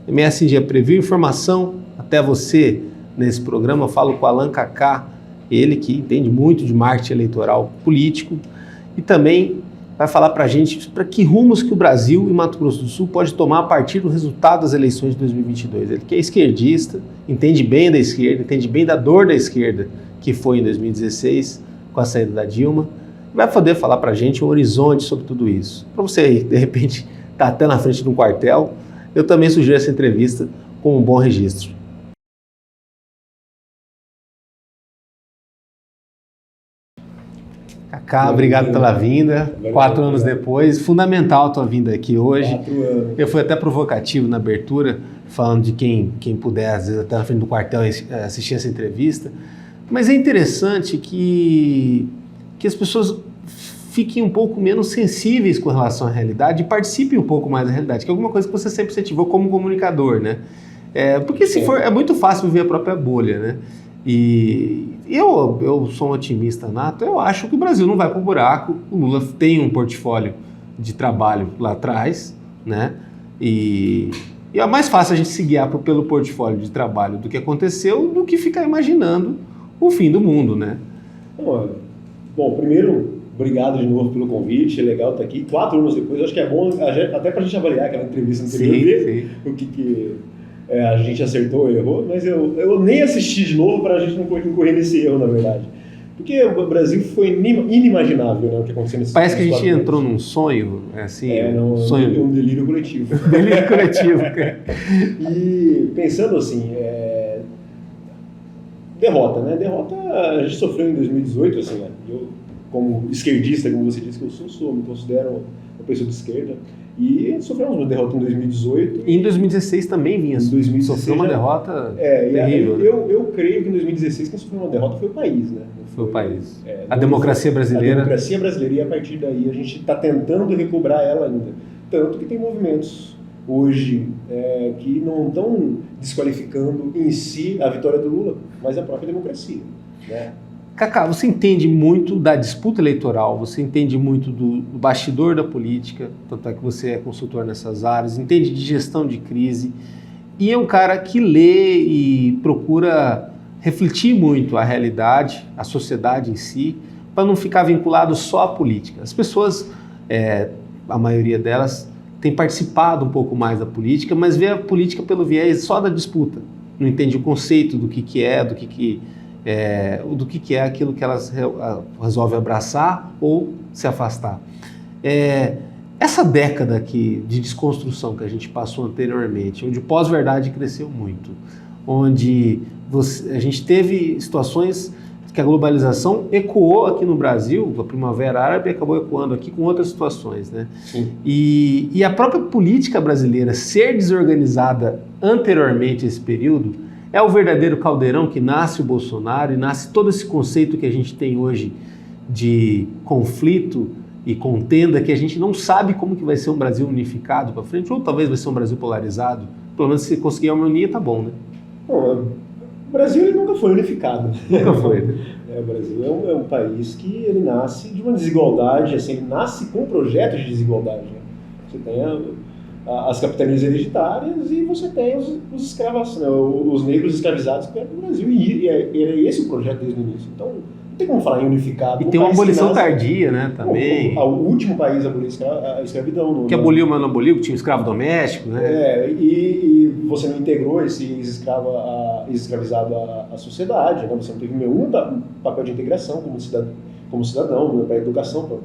MS Dia Preview, informação até você nesse programa. Eu falo com o Alan Kaká, ele que entende muito de marketing eleitoral político e também vai falar para a gente para que rumos que o Brasil e Mato Grosso do Sul pode tomar a partir do resultado das eleições de 2022. Ele que é esquerdista, entende bem da esquerda, entende bem da dor da esquerda que foi em 2016 com a saída da Dilma. Vai poder falar para a gente um horizonte sobre tudo isso. Para você aí, de repente, estar até na frente de um quartel, eu também sugiro essa entrevista com um bom registro. Kaká, obrigado pela vinda. 4 anos depois, fundamental a tua vinda aqui hoje. 4 anos. Eu fui até provocativo na abertura, falando de quem puder, às vezes até na frente do quartel, assistir essa entrevista. Mas é interessante que as pessoas fiquem um pouco menos sensíveis com relação à realidade e participem um pouco mais da realidade, que é alguma coisa que você sempre incentivou como comunicador, né? Porque se for, é muito fácil viver a própria bolha, né? E eu sou um otimista nato, eu acho que o Brasil não vai para o buraco. O Lula tem um portfólio de trabalho lá atrás, né? E é mais fácil a gente se guiar pelo portfólio de trabalho do que aconteceu do que ficar imaginando o fim do mundo, né? Bom, primeiro, obrigado de novo pelo convite, é legal estar aqui. 4 anos depois, acho que é bom até para a gente avaliar aquela entrevista anterior, ver o que a gente acertou ou errou, mas eu nem assisti de novo para a gente não correr nesse erro, na verdade. Porque o Brasil foi inimaginável, né, o que aconteceu nesse Parece que a gente entrou num sonho, sonho. Um delírio coletivo. Delírio coletivo. E pensando assim, derrota, né? Derrota a gente sofreu em 2018, assim, né? Eu, como esquerdista, como você disse que eu sou, me considero uma pessoa de esquerda. E sofremos uma derrota em 2018. E em 2016 também vinha. Sofreu uma derrota terrível. Eu creio que em 2016 quem sofreu uma derrota foi o país, né? Foi o país. A democracia brasileira. A democracia brasileira, e a partir daí a gente está tentando recobrar ela ainda. Tanto que tem movimentos hoje que não estão desqualificando em si a vitória do Lula, mas a própria democracia, né? Kaká, você entende muito da disputa eleitoral, você entende muito do bastidor da política, tanto é que você é consultor nessas áreas, entende de gestão de crise, e é um cara que lê e procura refletir muito a realidade, a sociedade em si, para não ficar vinculado só à política. As pessoas, a maioria delas, tem participado um pouco mais da política, mas vê a política pelo viés só da disputa, não entende o conceito do que é, do que é aquilo que elas resolvem abraçar ou se afastar. Essa década aqui de desconstrução que a gente passou anteriormente, onde o pós-verdade cresceu muito, onde a gente teve situações que a globalização ecoou aqui no Brasil, a Primavera Árabe acabou ecoando aqui com outras situações, né? Sim. E a própria política brasileira ser desorganizada anteriormente a esse período é o verdadeiro caldeirão que nasce o Bolsonaro e nasce todo esse conceito que a gente tem hoje de conflito e contenda, que a gente não sabe como que vai ser um Brasil unificado para frente, ou talvez vai ser um Brasil polarizado. Pelo menos se conseguir a harmonia, tá bom, né? Bom, o Brasil ele nunca foi unificado. Nunca foi, né? O Brasil é um país que ele nasce de uma desigualdade, assim, ele nasce com um projeto de desigualdade, né? Você tem as capitanias hereditárias e você tem os escravos, né, os negros escravizados que eram no Brasil, e era esse o projeto desde o início. Então, não tem como falar em unificado. E tem uma abolição tardia, né, também. O último país a abolir a escravidão. Que aboliu, mas não aboliu, que tinha um escravo doméstico, né? E você não integrou esse escravizado à sociedade, né? Você não teve nenhum papel de integração como cidadão, para a educação.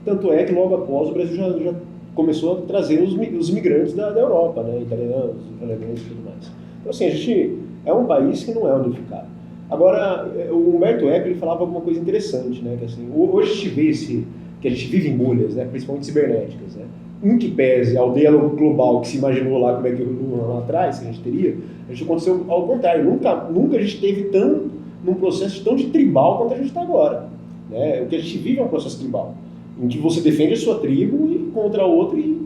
Tanto é que logo após o Brasil já começou a trazer os imigrantes da Europa, né? Italianos, alemães e tudo mais. Então, assim, a gente é um país que não é unificado. Agora, o Humberto Eco ele falava alguma coisa interessante, né? Que, assim, hoje a gente vê que a gente vive em bolhas, né? Principalmente cibernéticas, né? Que pese ao diálogo global que se imaginou lá como é que lá atrás, que a gente teria, a gente aconteceu ao contrário. Nunca a gente teve num processo tão de tribal quanto a gente está agora, né? O que a gente vive é um processo tribal, em que você defende a sua tribo e contra a outra e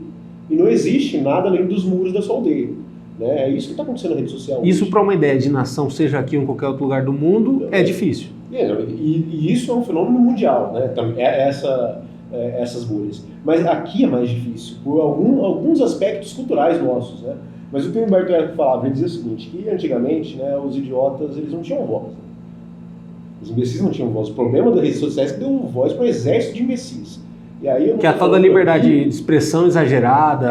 não existe nada além dos muros da sua aldeia, né? É isso que está acontecendo na rede social. Isso para uma ideia de nação, seja aqui ou em qualquer outro lugar do mundo, é difícil. E isso é um fenômeno mundial, né? Essas bolhas. Mas aqui é mais difícil, por alguns aspectos culturais nossos, né? Mas o que o Humberto Eco falava, ele dizia o seguinte, que antigamente, né, os idiotas, eles não tinham voz. Né? Os imbecis não tinham voz. O problema das redes sociais é que deu voz para o exército de imbecis. E aí que é a tal da liberdade de expressão exagerada.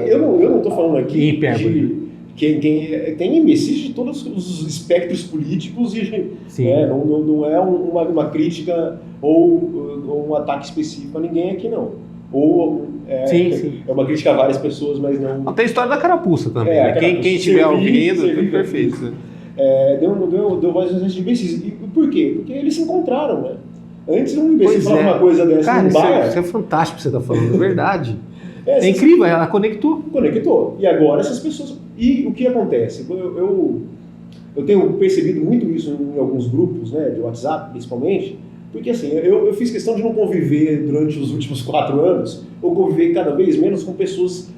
Eu não estou falando aqui hipérbole. Tem imbecis de todos os espectros políticos e não é uma crítica ou um ataque específico a ninguém aqui, não. Ou é uma crítica a várias pessoas, mas não... Tem a história da carapuça também. Né? Quem estiver ouvindo, é perfeito. Deu voz aos de imbecis. E por quê? Porque eles se encontraram, né? Antes um imbecil falava uma coisa dessa cara, no bar... Isso é fantástico que você está falando, é verdade. É incrível, ela conectou. Conectou. E agora essas pessoas... E o que acontece? Eu tenho percebido muito isso em alguns grupos, né, de WhatsApp, principalmente, porque assim, eu fiz questão de não conviver durante os últimos 4 anos, ou conviver cada vez menos com pessoas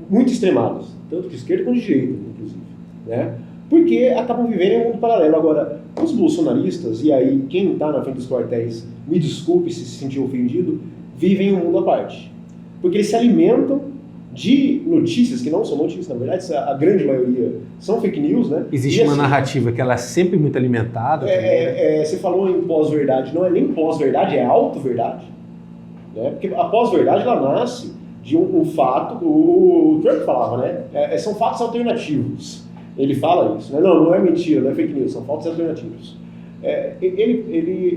muito extremadas, tanto de esquerda quanto de direita, inclusive, né? Porque acabam vivendo em um mundo paralelo. Agora, os bolsonaristas, e aí quem está na frente dos quartéis, me desculpe se sentir ofendido, vivem em um mundo à parte. Porque eles se alimentam de notícias que não são notícias, na verdade, a grande maioria são fake news, né? Existe uma narrativa que ela é sempre muito alimentada. Você falou em pós-verdade, não é nem pós-verdade, é auto-verdade. Né? Porque a pós-verdade, ela nasce de um fato, o Trump falava, né? São fatos alternativos. Ele fala isso, né? Não é mentira, não é fake news, são fatos alternativos.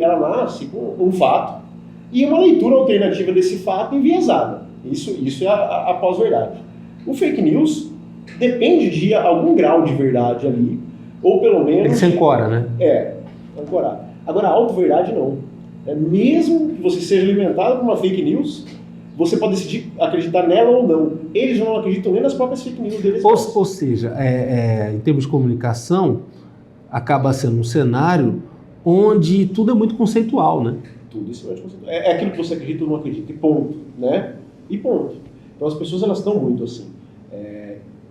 Ela nasce com um fato e uma leitura alternativa desse fato enviesada. Isso é a pós-verdade. O fake news depende de algum grau de verdade ali, ou pelo menos... Ele se ancora, né? Ancorar. Agora, a auto-verdade não. Mesmo que você seja alimentado por uma fake news, você pode decidir acreditar nela ou não. Eles não acreditam nem nas próprias fake news deles. Ou seja, em termos de comunicação, acaba sendo um cenário onde tudo é muito conceitual, né? Tudo isso é muito conceitual. É aquilo que você acredita ou não acredita, e ponto, né? E ponto. Então as pessoas, elas estão muito assim.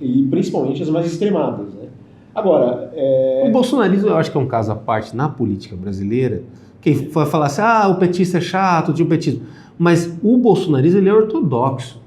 E principalmente as mais extremadas, né? Agora... O bolsonarismo, eu acho que é um caso à parte na política brasileira. Quem vai falar assim, o petista é chato, o petismo. Mas o bolsonarismo, ele é ortodoxo.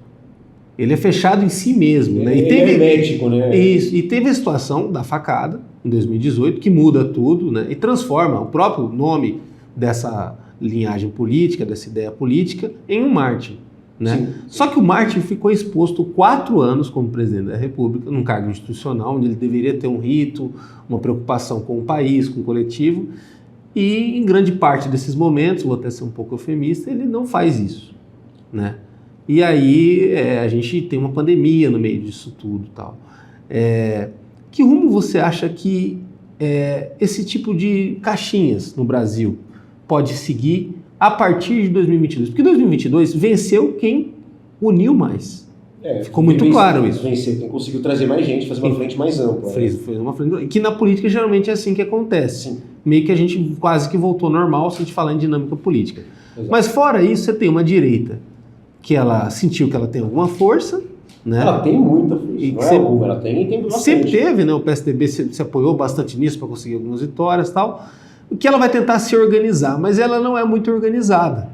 Ele é fechado em si mesmo. Né? Ele é hermético, né? Isso. E teve a situação da facada, em 2018, que muda tudo, né? E transforma o próprio nome dessa linhagem política, dessa ideia política, em um mártir. Né? Sim. Só que o mártir ficou exposto 4 anos como presidente da República, num cargo institucional, onde ele deveria ter um rito, uma preocupação com o país, com o coletivo, e em grande parte desses momentos, vou até ser um pouco eufemista, ele não faz isso. Né? E aí a gente tem uma pandemia no meio disso tudo. Tal. Que rumo você acha que esse tipo de caixinhas no Brasil pode seguir a partir de 2022? Porque 2022 venceu quem uniu mais. Ficou muito claro isso. Venceu quem conseguiu trazer mais gente, fazer uma frente mais ampla. Fez uma frente, que na política geralmente é assim que acontece. Sim. Meio que a gente quase que voltou ao normal se a gente falar em dinâmica política. Exato. Mas fora isso, você tem uma direita que ela sentiu que ela tem alguma força. Né? Ela tem muita força, ela tem bastante. Sempre teve, né? O PSDB se apoiou bastante nisso para conseguir algumas vitórias e tal. Que ela vai tentar se organizar, mas ela não é muito organizada,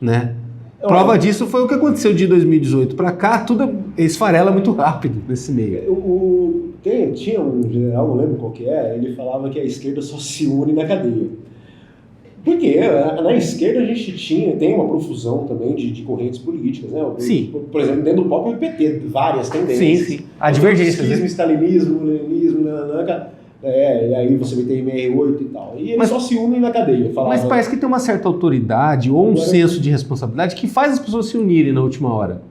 né? Prova disso foi o que aconteceu de 2018 para cá, tudo esfarela muito rápido nesse meio. Tinha um general, não lembro qual que ele falava que a esquerda só se une na cadeia. Porque na esquerda a gente tem uma profusão também de correntes políticas, né? Sim. Por exemplo, dentro do próprio PT, várias tendências. Sim. A divergência. Stalinismo, leninismo, e aí você vai ter MR8 e tal. E eles só se unem na cadeia. Mas parece que tem uma certa autoridade ou um senso de responsabilidade que faz as pessoas se unirem na última hora.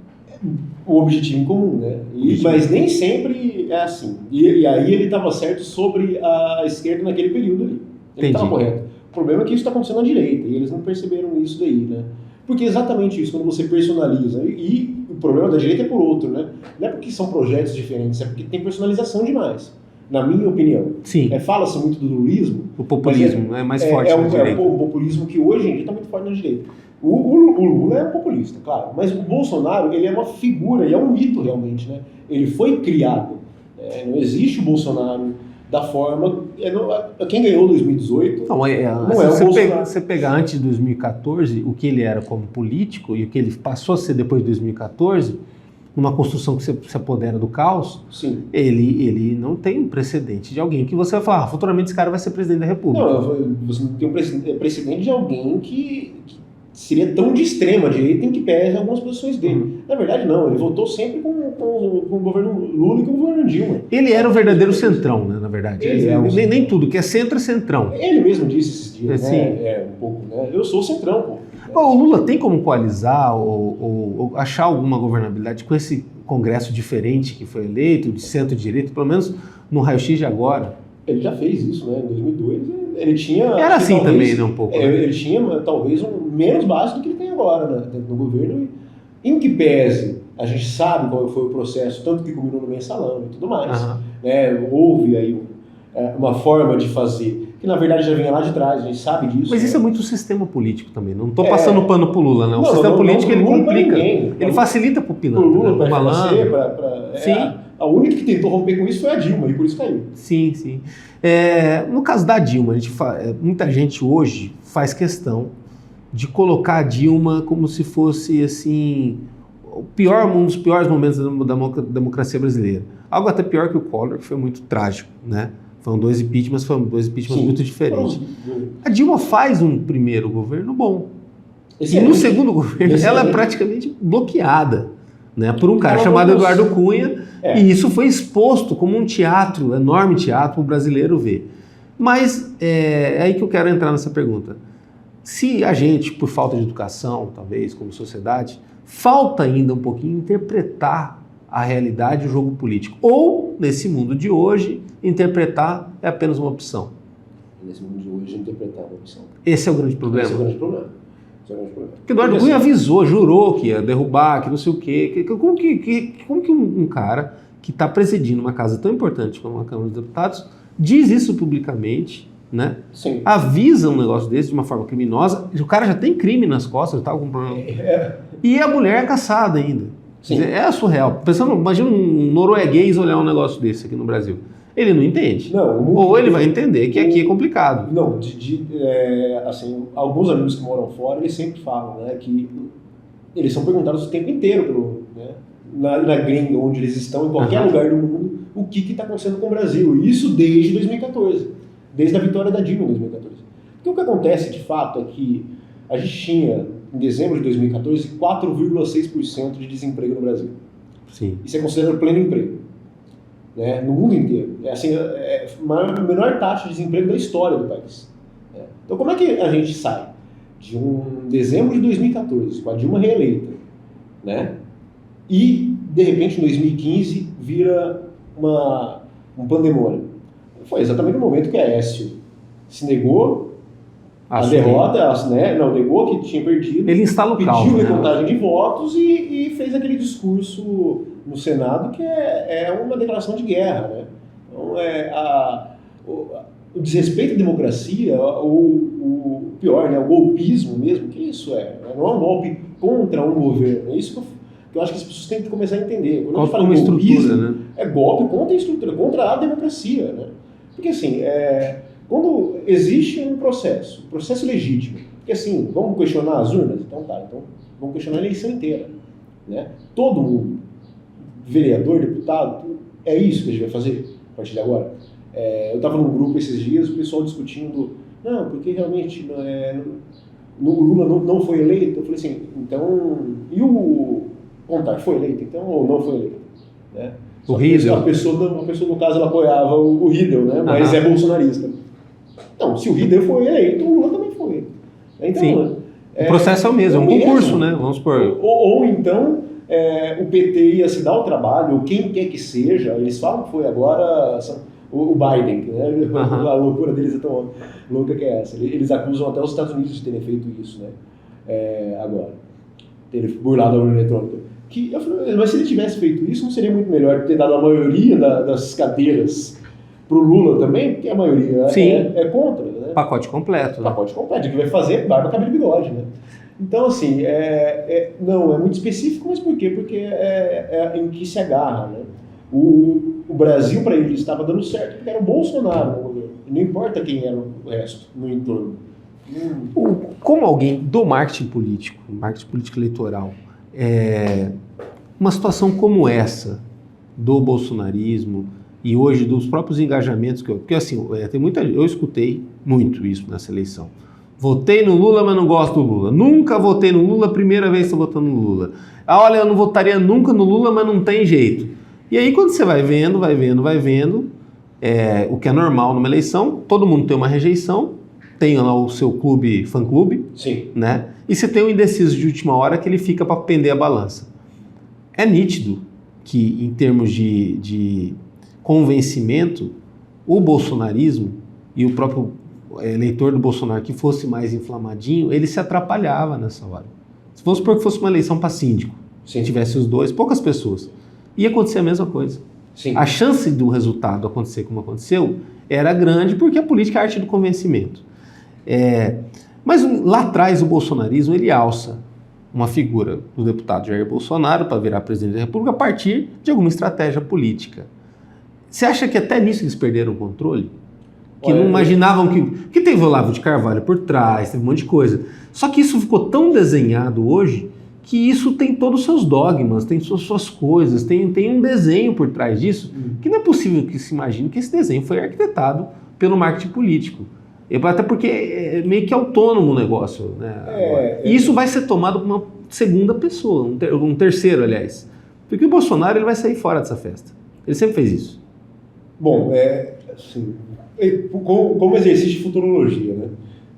O objetivo em comum, né? Mas nem sempre é assim. E aí ele estava certo sobre a esquerda naquele período ali. Ele estava correto. O problema é que isso está acontecendo à direita, e eles não perceberam isso daí, né? Porque é exatamente isso, quando você personaliza, e o problema da direita é por outro, né? Não é porque são projetos diferentes, é porque tem personalização demais, na minha opinião. Sim. Fala-se muito do lulismo. O populismo é mais forte na direita. O populismo que hoje em dia está muito forte na direita. O Lula é um populista, claro, mas o Bolsonaro, ele é uma figura, e é um mito realmente, né? Ele foi criado, não existe o Bolsonaro da forma... Quem ganhou 2018 não é o Bolsonaro. Você pegar antes de 2014, o que ele era como político e o que ele passou a ser depois de 2014, numa construção que se apodera do caos, Sim. ele não tem um precedente de alguém que você vai falar, futuramente esse cara vai ser presidente da República. Não, você não tem um precedente de alguém que seria tão de extrema direita em que pese algumas posições dele. Na verdade, não. Ele votou sempre com o governo Lula e com o governo Dilma. Ele era o verdadeiro centrão, né, na verdade. Nem tudo que é centro é centrão. Ele mesmo disse esses dias, né? Um pouco, né? Eu sou o centrão, pô. O Lula tem como coalizar ou achar alguma governabilidade com esse Congresso diferente que foi eleito, de centro-direita, pelo menos no raio-x de agora? Ele já fez isso, né? Em 2002, ele tinha... Era assim talvez, também, né, um pouco. Né? Ele tinha, talvez, menos base do que ele tem agora, né, dentro do governo. Em que pese, a gente sabe qual foi o processo, tanto que culminou no mensalão e tudo mais. Né? Houve aí uma forma de fazer, que na verdade já vinha lá de trás, a gente sabe disso. Mas isso é muito sistema político também, não estou passando pano pro Lula, não. O sistema político ele complica, ele facilita pro pilantra, pro Lula, pro malandro. Sim. A única que tentou romper com isso foi a Dilma, e por isso caiu. Sim, sim. No caso da Dilma, muita gente hoje faz questão de colocar a Dilma como se fosse assim, um dos piores momentos da democracia brasileira. Algo até pior que o Collor, que foi muito trágico, né? Foram dois impeachments muito diferentes. A Dilma faz um primeiro governo bom. E no segundo governo, ela é praticamente bloqueada, né, por um cara chamado Eduardo Cunha, e isso foi exposto como um teatro, enorme teatro, para o brasileiro ver. Mas é aí que eu quero entrar nessa pergunta. Se a gente, por falta de educação, talvez, como sociedade, falta ainda um pouquinho interpretar a realidade e o jogo político. Ou, nesse mundo de hoje, interpretar é apenas uma opção. Nesse mundo de hoje, interpretar é uma opção. Esse é o grande problema? Esse é o grande problema. Porque Eduardo Cunha avisou, jurou que ia derrubar, que não sei o quê. Como que um cara que está presidindo uma casa tão importante como a Câmara dos Deputados diz isso publicamente, né? Sim. Avisa um negócio desse de uma forma criminosa, o cara já tem crime nas costas, já tá com problema. E a mulher é caçada ainda. Quer dizer, é surreal. Imagina um norueguês olhar um negócio desse aqui no Brasil. Ele não entende. Ou ele vai entender que aqui é complicado. Não, assim, alguns amigos que moram fora, eles sempre falam, né, que eles são perguntados o tempo inteiro na gringa, onde eles estão, em qualquer lugar do mundo, o que está acontecendo com o Brasil. E isso desde 2014, desde a vitória da Dilma em 2014. Porque o que acontece, de fato, é que a gente tinha, em dezembro de 2014, 4,6% de desemprego no Brasil. Sim. Isso é considerado pleno emprego. Né, no mundo inteiro. A menor taxa de desemprego da história do país. Então, como é que a gente sai de um dezembro de 2014, com a Dilma reeleita, né, e, de repente, em 2015, vira um pandemônio? Foi exatamente no momento que a Aécio se negou a derrota, negou que tinha perdido. Ele instala o caos, pediu recontagem de votos e fez aquele discurso no Senado que é uma declaração de guerra, né? Então, o desrespeito à democracia, o pior, né, o golpismo mesmo, que isso é? Não é um golpe contra um governo, é isso que eu acho que as pessoas têm que começar a entender. Quando a gente fala em golpismo, né? É golpe contra a estrutura, contra a democracia, né? Porque assim, quando existe um processo legítimo, porque assim, vamos questionar as urnas? Então vamos questionar a eleição inteira, né? Todo mundo, vereador, deputado, é isso que a gente vai fazer a partir de agora. Eu estava num grupo esses dias, o pessoal discutindo, não, porque realmente o Lula não foi eleito. Eu falei assim, então, e o Contar foi eleito, então, ou não foi eleito? Né? O Riedel. A pessoa, no caso, ela apoiava o Riedel, né? Mas é bolsonarista. Então, se o Riedel foi eleito, o Lula também foi. Então, sim. O processo é o mesmo, é um concurso, né? Vamos supor. Ou então, o PT ia se dar o trabalho, ou quem quer que seja, eles falam que foi agora o Biden, né? A loucura deles é tão louca que é essa. Eles acusam até os Estados Unidos de terem feito isso, né? Agora, terem burlado a urna eletrônica. Eu falei, mas se ele tivesse feito isso, não seria muito melhor ter dado a maioria das cadeiras para o Lula também? Porque a maioria é contra. Né? Pacote completo. Né? Pacote completo, que vai fazer barba, cabelo e bigode. Né? Então, assim, não, é muito específico, mas por quê? Porque é em que se agarra. Né? O Brasil, para ele, estava dando certo porque era o Bolsonaro no governo. Não importa quem era o resto no entorno. Como alguém do marketing político eleitoral, uma situação como essa do bolsonarismo e hoje dos próprios engajamentos porque assim, eu escutei muito isso nessa eleição. Votei no Lula, mas não gosto do Lula. Nunca votei no Lula, primeira vez que estou votando no Lula. Olha, eu não votaria nunca no Lula, mas não tem jeito. E aí quando você vai vendo, o que é normal numa eleição, todo mundo tem uma rejeição, tem lá o seu clube, fã-clube, Sim. né? E você tem um indeciso de última hora que ele fica para pender a balança. É nítido que, em termos de convencimento, o bolsonarismo e o próprio eleitor do Bolsonaro que fosse mais inflamadinho, ele se atrapalhava nessa hora. Se fosse porque fosse uma eleição para síndico, se tivesse os dois, poucas pessoas, ia acontecer a mesma coisa. Sim. A chance do resultado acontecer como aconteceu era grande porque a política é a arte do convencimento. Mas lá atrás o bolsonarismo ele alça uma figura do deputado Jair Bolsonaro para virar presidente da República a partir de alguma estratégia política. Você acha que até nisso eles perderam o controle? Que não imaginavam que teve o Olavo de Carvalho por trás, teve um monte de coisa. Só que isso ficou tão desenhado hoje que isso tem todos os seus dogmas, tem suas coisas, tem um desenho por trás disso, que não é possível que se imagine que esse desenho foi arquitetado pelo marketing político. Até porque é meio que autônomo o negócio, né? E isso vai ser tomado por uma segunda pessoa, um terceiro, aliás. Porque o Bolsonaro ele vai sair fora dessa festa. Ele sempre fez isso. Bom, assim, como exercício de futurologia, né?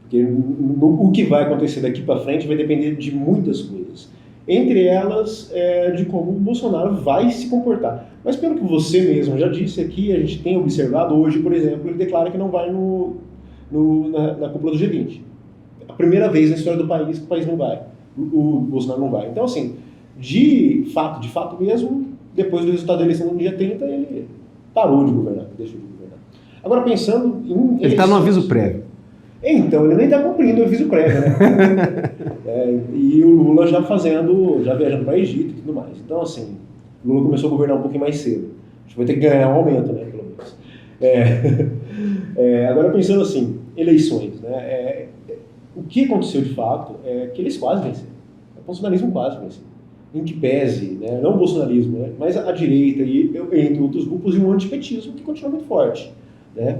Porque o que vai acontecer daqui para frente vai depender de muitas coisas. Entre elas, de como o Bolsonaro vai se comportar. Mas pelo que você mesmo já disse aqui, a gente tem observado hoje, por exemplo, ele declara que não vai na cúpula do G20. A primeira vez na história do país que o país não vai. O Bolsonaro não vai. Então, assim, de fato mesmo, depois do resultado da eleição no dia 30, ele parou de governar, deixou de governar. Agora, pensando em... Ele está no aviso prévio. Então, ele nem está cumprindo o aviso prévio, né? E o Lula já viajando para o Egito e tudo mais. Então, assim, o Lula começou a governar um pouquinho mais cedo. A gente vai ter que ganhar um aumento, né, pelo menos. Agora, pensando assim, eleições, né? O que aconteceu de fato é que eles quase venceram. O bolsonarismo quase venceu. Em que pese, né, não o bolsonarismo, né, mas a direita e, entre outros grupos, e um antipetismo que continua muito forte. Né?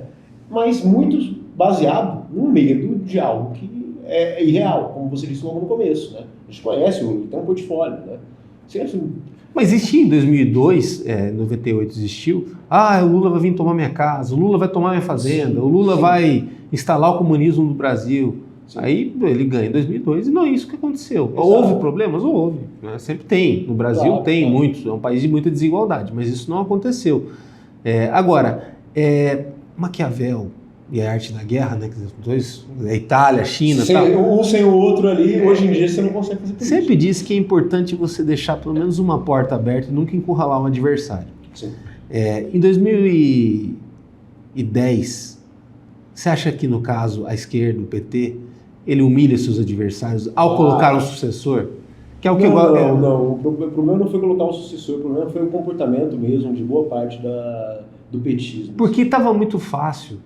Mas muitos baseado no medo de algo que é irreal, como você disse logo no começo. Né? A gente conhece o Lula, tem um portfólio. Né? Mas existia em 2002, 98 existiu, o Lula vai vir tomar minha casa, o Lula vai tomar minha fazenda, o Lula vai instalar o comunismo no Brasil. Sim. Aí ele ganha em 2002 e não é isso que aconteceu. Exato. Houve problemas? Houve. Né? Sempre tem. No Brasil tem muitos. É um país de muita desigualdade, mas isso não aconteceu. Agora, Maquiavel e a arte da guerra, né? Dois, a Itália, a China... Um sem o outro ali, hoje em dia você não consegue fazer política. Sempre disse que é importante você deixar pelo menos uma porta aberta e nunca encurralar um adversário. Sim. Em 2010, você acha que, no caso, a esquerda, o PT, ele humilha seus adversários ao colocar um sucessor? Que é o que não. O problema não foi colocar um sucessor, o problema foi o comportamento mesmo de boa parte do petismo. Porque estava muito fácil.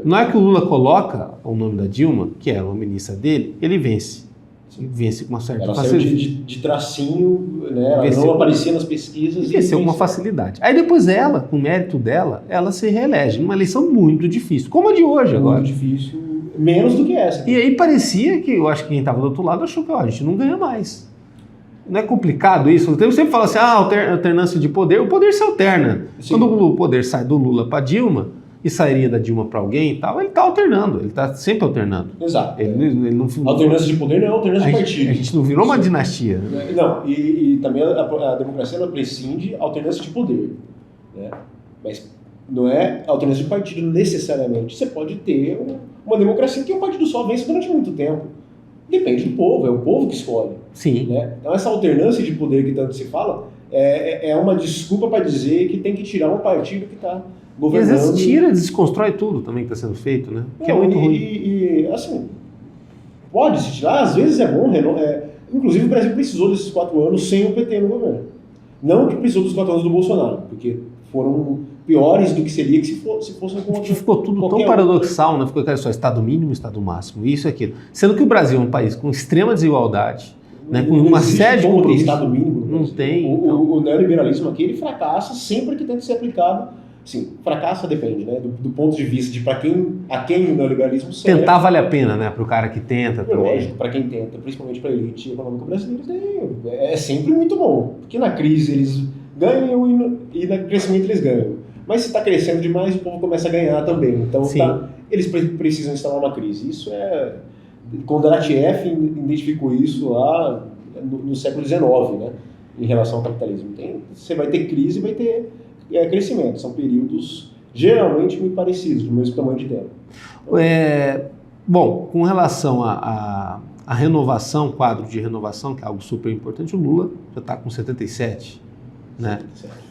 Não é que o Lula coloca o nome da Dilma, que era uma ministra dele, ele vence. Vence com uma certa facilidade. De tracinho, né? Ela não aparecia nas pesquisas. E venceu com uma facilidade. Aí depois ela, com o mérito dela, ela se reelege numa eleição muito difícil, como a de hoje agora. Muito difícil, menos do que essa. E aí parecia que, eu acho que quem estava do outro lado achou que a gente não ganha mais. Não é complicado isso? Eu sempre falo assim, alternância de poder. O poder se alterna. Sim. Quando o poder sai do Lula para Dilma, e sairia da Dilma para alguém e tal, ele está alternando, ele está sempre alternando. Exato. Ele não, alternância de poder não é alternância de partido. A gente não virou uma dinastia. Né? Não, e também a democracia ela prescinde alternância de poder. Né? Mas não é alternância de partido necessariamente. Você pode ter uma democracia que um partido só vence durante muito tempo. Depende do povo, é o povo que escolhe. Sim. Né? Então essa alternância de poder que tanto se fala é uma desculpa para dizer que tem que tirar um partido que está governando. E às vezes tira, desconstrói tudo também que está sendo feito, né? Que é muito ruim. E assim, pode se tirar, às vezes é bom. Inclusive o Brasil precisou desses 4 anos sem o PT no governo. Não que precisou dos 4 anos do Bolsonaro, porque foram piores do que seria que se fossem com outro. Ficou tudo tão paradoxal, né? Ficou só Estado mínimo, Estado máximo, isso e aquilo. Sendo que o Brasil é um país com extrema desigualdade, né? Com uma série de como tem compromissos. Estado mínimo. Não tem. O neoliberalismo aqui, ele fracassa sempre que tenta ser aplicado. Sim, fracassa depende, né? Do ponto de vista de a quem o neoliberalismo serve. Tentar vale a pena, né? Para o cara que tenta. Lógico, para quem tenta, principalmente para a elite econômica brasileira, é sempre muito bom. Porque na crise eles ganham e no crescimento eles ganham. Mas se está crescendo demais, o povo começa a ganhar também. Então eles precisam instalar uma crise. Isso é... Kondratiev identificou isso lá no século XIX, né? Em relação ao capitalismo. Você vai ter crise e vai ter crescimento. São períodos geralmente muito parecidos, do mesmo tamanho de tempo. Bom, com relação à renovação, quadro de renovação, que é algo super importante, o Lula já está com 77, né? 77.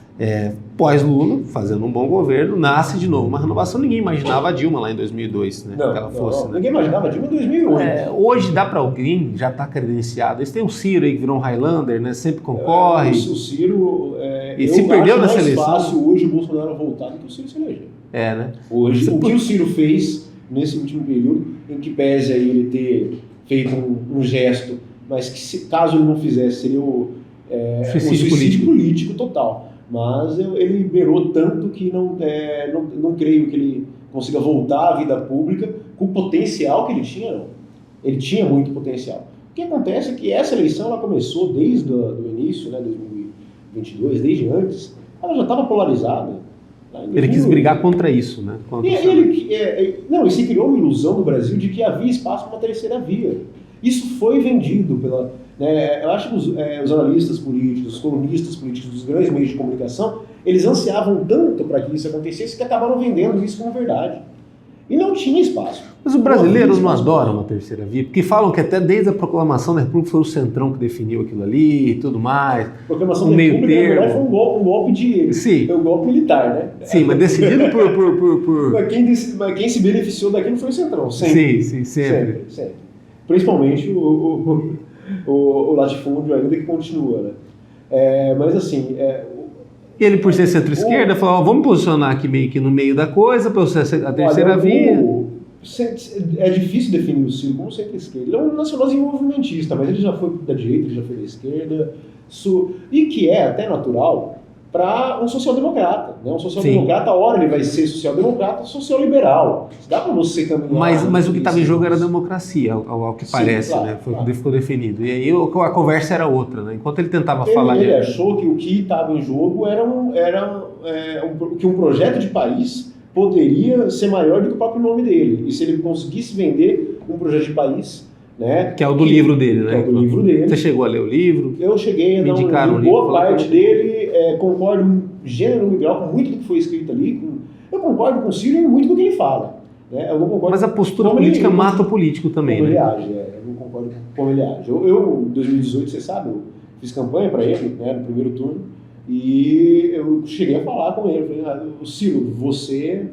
Pós-Lula, fazendo um bom governo, nasce de novo uma renovação. Ninguém imaginava a Dilma lá em 2002, né? Não, que ela fosse, não. Né? Ninguém imaginava a Dilma em 2008. Hoje dá para alguém, já está credenciado. Eles têm o Ciro aí, que virou um Highlander, né? Sempre concorre. O Ciro... e se perdeu nessa eleição. É mais fácil hoje o Bolsonaro voltar do que o Ciro se eleger. Né? Hoje, o que o Ciro fez nesse último período, em que pese aí ele ter feito um gesto, mas que caso ele não fizesse, seria um suicídio político total. Mas ele liberou tanto que não creio que ele consiga voltar à vida pública com o potencial que ele tinha, não. Ele tinha muito potencial. O que acontece é que essa eleição ela começou desde o início, né, 2022, desde antes, ela já estava polarizada. Ele quis brigar contra isso, né? E se criou uma ilusão no Brasil de que havia espaço para uma terceira via. Isso foi vendido pela... eu acho que os analistas políticos, os colunistas políticos dos grandes meios de comunicação, eles ansiavam tanto para que isso acontecesse que acabaram vendendo isso como verdade. E não tinha espaço. Mas os brasileiros não adoram uma terceira via, porque falam que até desde a proclamação da República foi o Centrão que definiu aquilo ali e tudo mais. A proclamação da República, na verdade, foi um golpe um golpe militar, né? Sim, mas decidido por... Mas quem se beneficiou daquilo foi o Centrão, sempre. Sim, sempre. Principalmente o latifúndio ainda que continua, né? Mas assim... E ele, por ser centro-esquerda, falou, vamos posicionar aqui meio que no meio da coisa, para ser a terceira via. É difícil definir o Ciro como centro-esquerda. Ele é um nacional desenvolvimentista, mas ele já foi da direita, ele já foi da esquerda, e que é até natural para um social-democrata. Né? Um social-democrata, a hora ele vai ser social-democrata, social-liberal. Dá para você caminhar... Mas o que estava em jogo era a democracia, ao que parece, claro, né? Foi o que ficou definido. E aí a conversa era outra, né? Enquanto ele tentava falar... Ele achou que o que estava em jogo que um projeto de país poderia ser maior do que o próprio nome dele. E se ele conseguisse vender um projeto de país... Né? Que é o do livro dele, né? É o do livro dele. Você chegou a ler o livro? Eu cheguei a dar uma boa parte dele, concordo gênero e grau com muito do que foi escrito ali. Eu concordo com o Ciro em muito do que ele fala. Né? Eu não concordo. Mas a postura política mata o político também, como né? Ele age, eu não concordo com como ele age. Eu, em 2018, você sabe, eu fiz campanha para ele, né, no primeiro turno, e eu cheguei a falar com ele. Falei, Ciro, você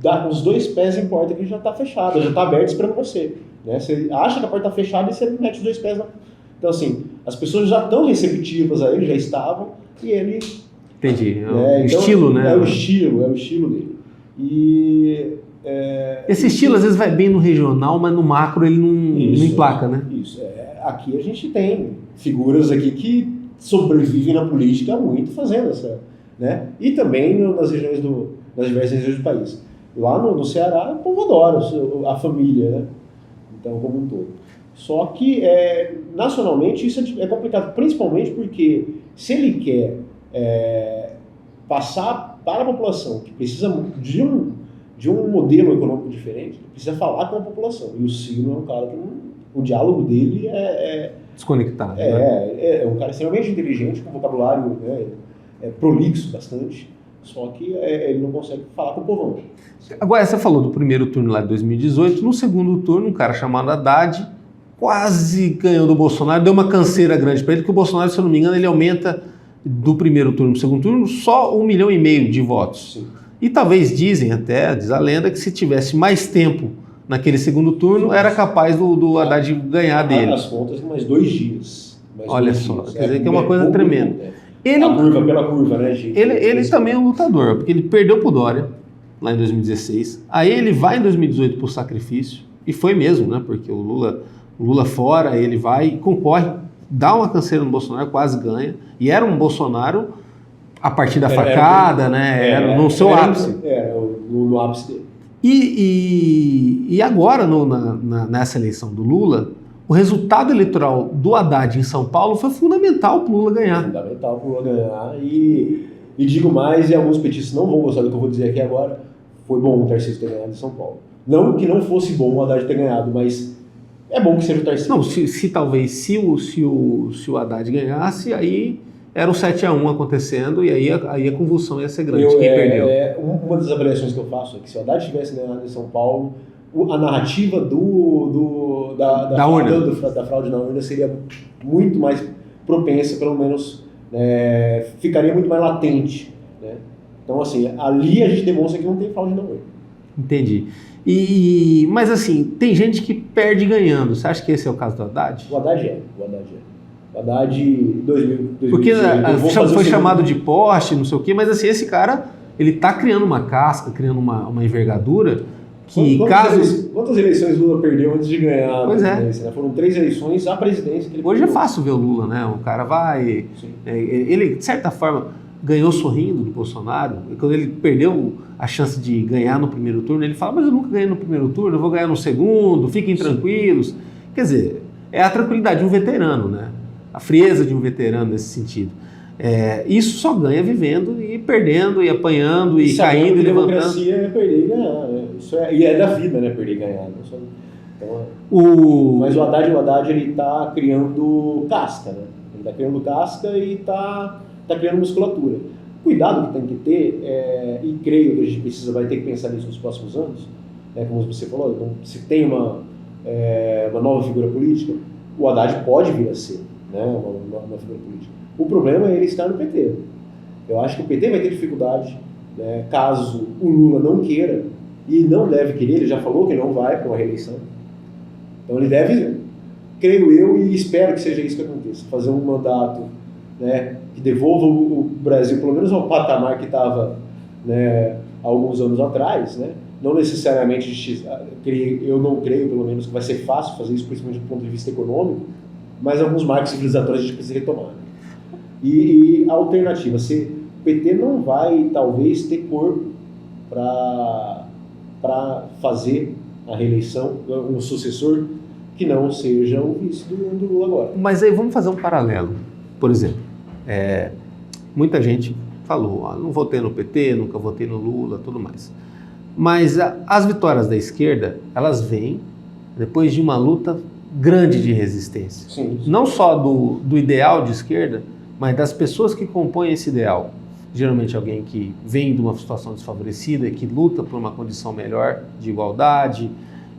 dá com os dois pés em porta que já está fechada, já está aberta esperando você. Né? Você acha que a porta está fechada e você mete os dois pés na... Então, assim, as pessoas já estão receptivas a ele, já estavam, e ele... Entendi. É o estilo, né? É o estilo dele. E... Esse estilo, às vezes, vai bem no regional, mas no macro ele não emplaca, né? Isso. Aqui a gente tem figuras aqui que sobrevivem na política muito fazendo essa... Né? E também nas diversas regiões do país. Lá no Ceará, o povo adora a família, né? Então, como um todo. Só que, nacionalmente, isso é complicado, principalmente porque se ele quer passar para a população que precisa de um modelo econômico diferente, ele precisa falar com a população. E o Ciro é um cara que o diálogo dele é desconectado. É um cara extremamente inteligente, com vocabulário prolixo bastante, só que ele não consegue falar com o povão. Agora, você falou do primeiro turno lá de 2018, no segundo turno, um cara chamado Haddad quase ganhou do Bolsonaro, deu uma canseira grande para ele, porque o Bolsonaro, se eu não me engano, ele aumenta do primeiro turno para o segundo turno só 1,5 milhão de votos. Sim. E talvez diz a lenda, que se tivesse mais tempo naquele segundo turno, era capaz do Haddad ganhar dele. As contas, mais 2 dias. Olha só, quer dizer que é uma coisa tremenda. Pela curva, né, gente? Ele também é um lutador, porque ele perdeu pro Dória lá em 2016. Aí ele vai em 2018 por sacrifício, e foi mesmo, né? Porque o Lula fora, ele vai e concorre dá uma canseira no Bolsonaro, quase ganha, e era um Bolsonaro a partir da facada, né? Era no seu ápice. No ápice dele. E agora, nessa eleição do Lula, o resultado eleitoral do Haddad em São Paulo foi fundamental para o Lula ganhar. Fundamental para o Lula ganhar. E digo mais, e alguns petistas não vão gostar do que eu vou dizer aqui agora, foi bom o Tarcísio ter ganhado em São Paulo. Não que não fosse bom o Haddad ter ganhado, mas é bom que seja o Tarcísio. Não, se o Haddad ganhasse, aí era o 7-1 acontecendo e aí a convulsão ia ser grande. Quem perdeu? Uma das avaliações que eu faço é que se o Haddad tivesse ganhado em São Paulo, a narrativa da fraude na urna seria muito mais propensa, pelo menos ficaria muito mais latente. Né? Então, assim, ali a gente demonstra que não tem fraude na urna. Entendi. Mas, assim, tem gente que perde ganhando. Você acha que esse é o caso do Haddad? O Haddad é. O Haddad, 2018... Porque foi chamado de poste, não sei o quê, mas, assim, esse cara, ele tá criando uma casca, criando uma envergadura que Quantas eleições Lula perdeu antes de ganhar a presidência? Né? Foram 3 eleições à presidência que ele Hoje perdeu. É fácil ver o Lula, né? O cara vai... ele, de certa forma, ganhou sorrindo do Bolsonaro. E quando ele perdeu a chance de ganhar no primeiro turno, ele fala, mas eu nunca ganhei no primeiro turno, eu vou ganhar no segundo, fiquem tranquilos. Quer dizer, é a tranquilidade de um veterano, né? A frieza de um veterano nesse sentido. Isso só ganha vivendo e perdendo e apanhando e caindo e levantando. Democracia é perder e ganhar, né? E é da vida, né? Perder e ganhar. Então, mas o Haddad ele está criando casca, né? Ele está criando casca e está criando musculatura. Cuidado que tem que ter, e creio que a gente vai ter que pensar nisso nos próximos anos, como você falou, se tem uma nova figura política, o Haddad pode vir a ser, né? uma figura política. O problema é ele estar no PT. Eu acho que o PT vai ter dificuldade, né, caso o Lula não queira, e não deve querer, ele já falou que não vai para uma reeleição. Então ele deve, creio eu, e espero que seja isso que aconteça, fazer um mandato, né, que devolva o Brasil pelo menos ao patamar que estava, né, há alguns anos atrás, né? Não necessariamente, eu não creio pelo menos que vai ser fácil fazer isso, principalmente do ponto de vista econômico, mas alguns marcos civilizatórios a gente precisa retomar. E a alternativa, o PT não vai talvez ter corpo para fazer a reeleição, um sucessor que não seja o vice do Lula agora. Mas aí vamos fazer um paralelo. Por exemplo, muita gente falou, não votei no PT, nunca votei no Lula, tudo mais. Mas as vitórias da esquerda, elas vêm depois de uma luta grande de resistência. Sim. Não só do ideal de esquerda, mas das pessoas que compõem esse ideal. Geralmente alguém que vem de uma situação desfavorecida e que luta por uma condição melhor de igualdade.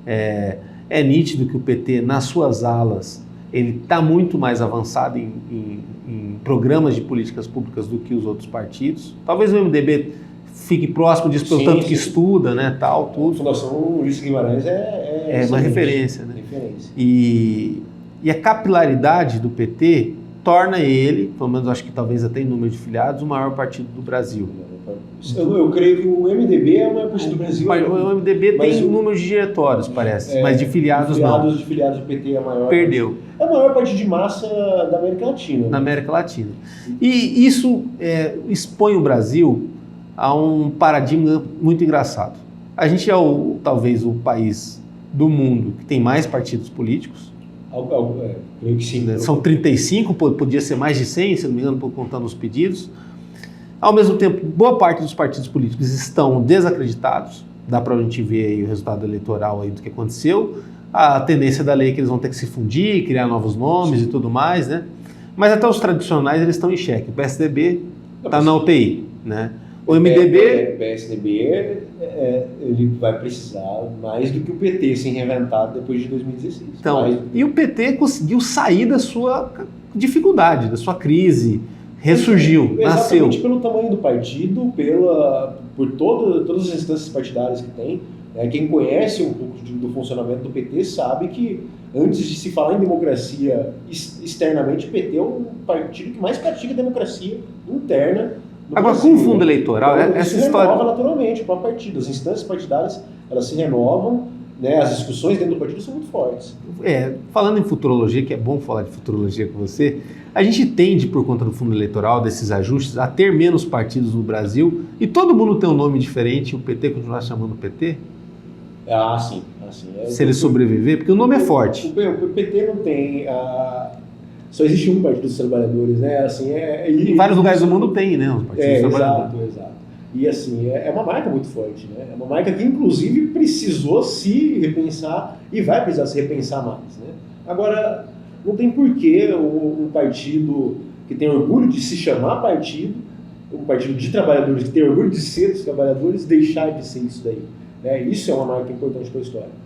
É nítido que o PT, nas suas alas, ele está muito mais avançado em programas de políticas públicas do que os outros partidos. Talvez o MDB fique próximo disso pelo tanto que estuda, né, tal, tudo. A Fundação Ulisses Guimarães é uma referência, né? Referência. E a capilaridade do PT torna ele, pelo menos acho que talvez até em número de filiados, o maior partido do Brasil. Eu creio que o MDB é o maior partido do Brasil. O MDB tem número de diretórios, parece, mas de filiados não. De filiados do PT é maior. Perdeu. É o maior partido de massa da América Latina. Na América Latina. E isso expõe o Brasil a um paradigma muito engraçado. A gente é talvez o país do mundo que tem mais partidos políticos. Creio que sim. São 35, podia ser mais de 100, se não me engano, contando os pedidos. Ao mesmo tempo, boa parte dos partidos políticos estão desacreditados. Dá para a gente ver aí o resultado eleitoral aí do que aconteceu. A tendência da lei é que eles vão ter que se fundir, criar novos nomes e tudo mais, né? Mas até os tradicionais eles estão em xeque. O PSDB está na UTI, né? O MDB... O PSDB ele vai precisar mais do que o PT se reinventar depois de 2016. Então, e o PT conseguiu sair da sua dificuldade, da sua crise, ressurgiu, nasceu. Exatamente pelo tamanho do partido, por todas as instâncias partidárias que tem. Quem conhece um pouco do funcionamento do PT sabe que antes de se falar em democracia externamente, o PT é o partido que mais pratica democracia interna. Agora, com o fundo eleitoral, então, essa se história... renova naturalmente para o partido. As instâncias partidárias, elas se renovam né, as discussões dentro do partido são muito fortes. Falando em futurologia, que é bom falar de futurologia com você, a gente tende, por conta do fundo eleitoral, desses ajustes, a ter menos partidos no Brasil e todo mundo tem um nome diferente, o PT continuar chamando PT? Sim. Se ele sobreviver, porque o nome é forte. O PT não tem... Só existe um Partido dos Trabalhadores, né? Assim, em vários lugares do mundo tem, né? Os partidos dos trabalhadores. Exato. E assim, é uma marca muito forte, né? É uma marca que, inclusive, precisou se repensar e vai precisar se repensar mais, né? Agora, não tem porquê um partido que tem orgulho de se chamar partido, um partido de trabalhadores que tem orgulho de ser dos trabalhadores, deixar de ser isso daí, né? Isso é uma marca importante para a história.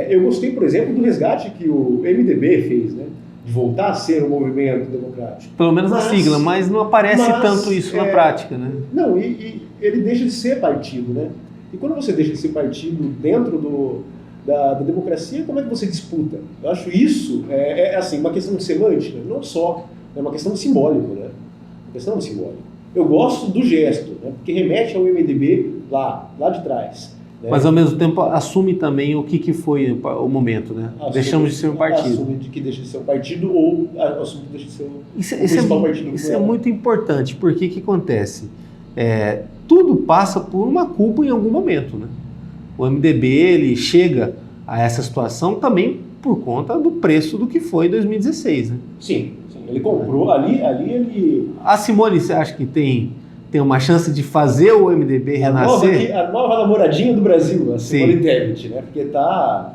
Eu gostei, por exemplo, do resgate que o MDB fez, né? De voltar a ser um movimento democrático. Pelo menos na sigla, mas não aparece tanto isso na prática, né? Não, e ele deixa de ser partido, né? E quando você deixa de ser partido dentro da democracia, como é que você disputa? Eu acho isso, assim, uma questão de semântica, não só, é uma questão de simbólico, né? Uma questão de simbólico. Eu gosto do gesto, né? Porque remete ao MDB lá de trás. Né? Mas ao mesmo tempo assume também o que foi o momento, né? Deixamos de ser um partido. Assume que deixa de ser um partido ou assume que deixa de ser o principal partido. Isso é muito importante, porque o que acontece? Tudo passa por uma culpa em algum momento, né? O MDB ele chega a essa situação também por conta do preço do que foi 2016, né? Sim. Ele comprou, ali ele... A Simone, você acha que tem uma chance de fazer o MDB renascer? A nova namoradinha do Brasil, a Simone Tebet, né? Porque ela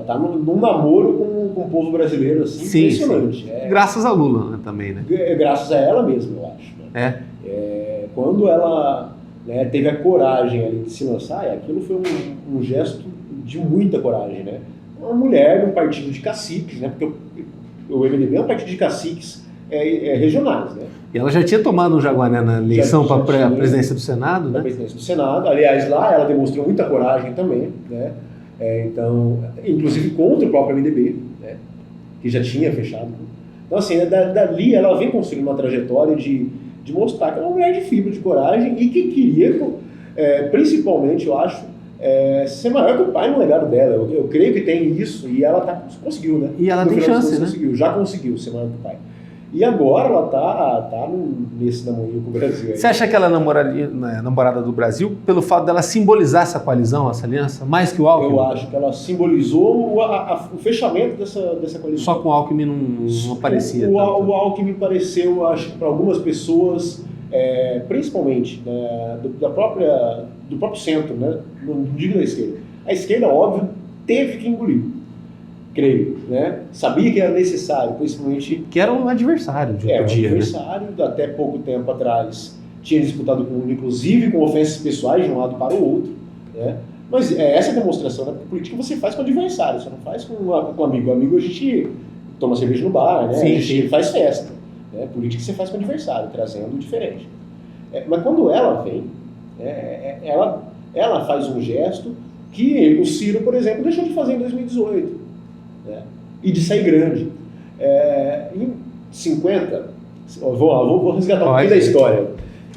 tá num namoro com o povo brasileiro, assim, impressionante. Sim. Graças a Lula, né, também, né? Graças a ela mesma, eu acho. Né? Quando ela teve a coragem ali de se lançar, aquilo foi um gesto de muita coragem, né? Uma mulher de um partido de caciques, né? Porque o MDB é um partido de caciques regionais, né? E ela já tinha tomado um jaguaré na eleição para a presidência do Senado, né? A presidência do Senado. Aliás, lá ela demonstrou muita coragem também, né? Então, inclusive contra o próprio MDB, né? Que já tinha fechado. Então, assim, dali ela vem construindo uma trajetória de mostrar que ela é uma mulher de fibra, de coragem e que queria, principalmente, eu acho, ser maior que o pai no legado dela. Eu creio que tem isso e ela conseguiu, né? E ela tem chance, né? Já conseguiu ser maior que o pai. E agora ela tá nesse namorinho com o Brasil. Aí. Você acha que ela é namorada do Brasil pelo fato dela simbolizar essa coalizão, essa aliança, mais que o Alckmin? Eu acho que ela simbolizou o fechamento dessa coalizão. Só com o Alckmin não aparecia. O Alckmin pareceu, acho que para algumas pessoas, principalmente do próprio centro, né? Não digo da esquerda. A esquerda, óbvio, teve que engolir. Creio, né? Sabia que era necessário, principalmente... Que era um adversário de outro dia, um adversário, né? Até pouco tempo atrás, tinha disputado inclusive com ofensas pessoais de um lado para o outro, né? Mas essa demonstração, né? Porque política você faz com o adversário, você não faz com o amigo. O amigo a gente toma cerveja no bar, né? Sim, a gente faz festa. Né? Política você faz com o adversário, trazendo diferente. Mas quando ela vem, ela faz um gesto que o Ciro, por exemplo, deixou de fazer em 2018. Né? E de sair grande. Em 50, vou resgatar um pouquinho da história.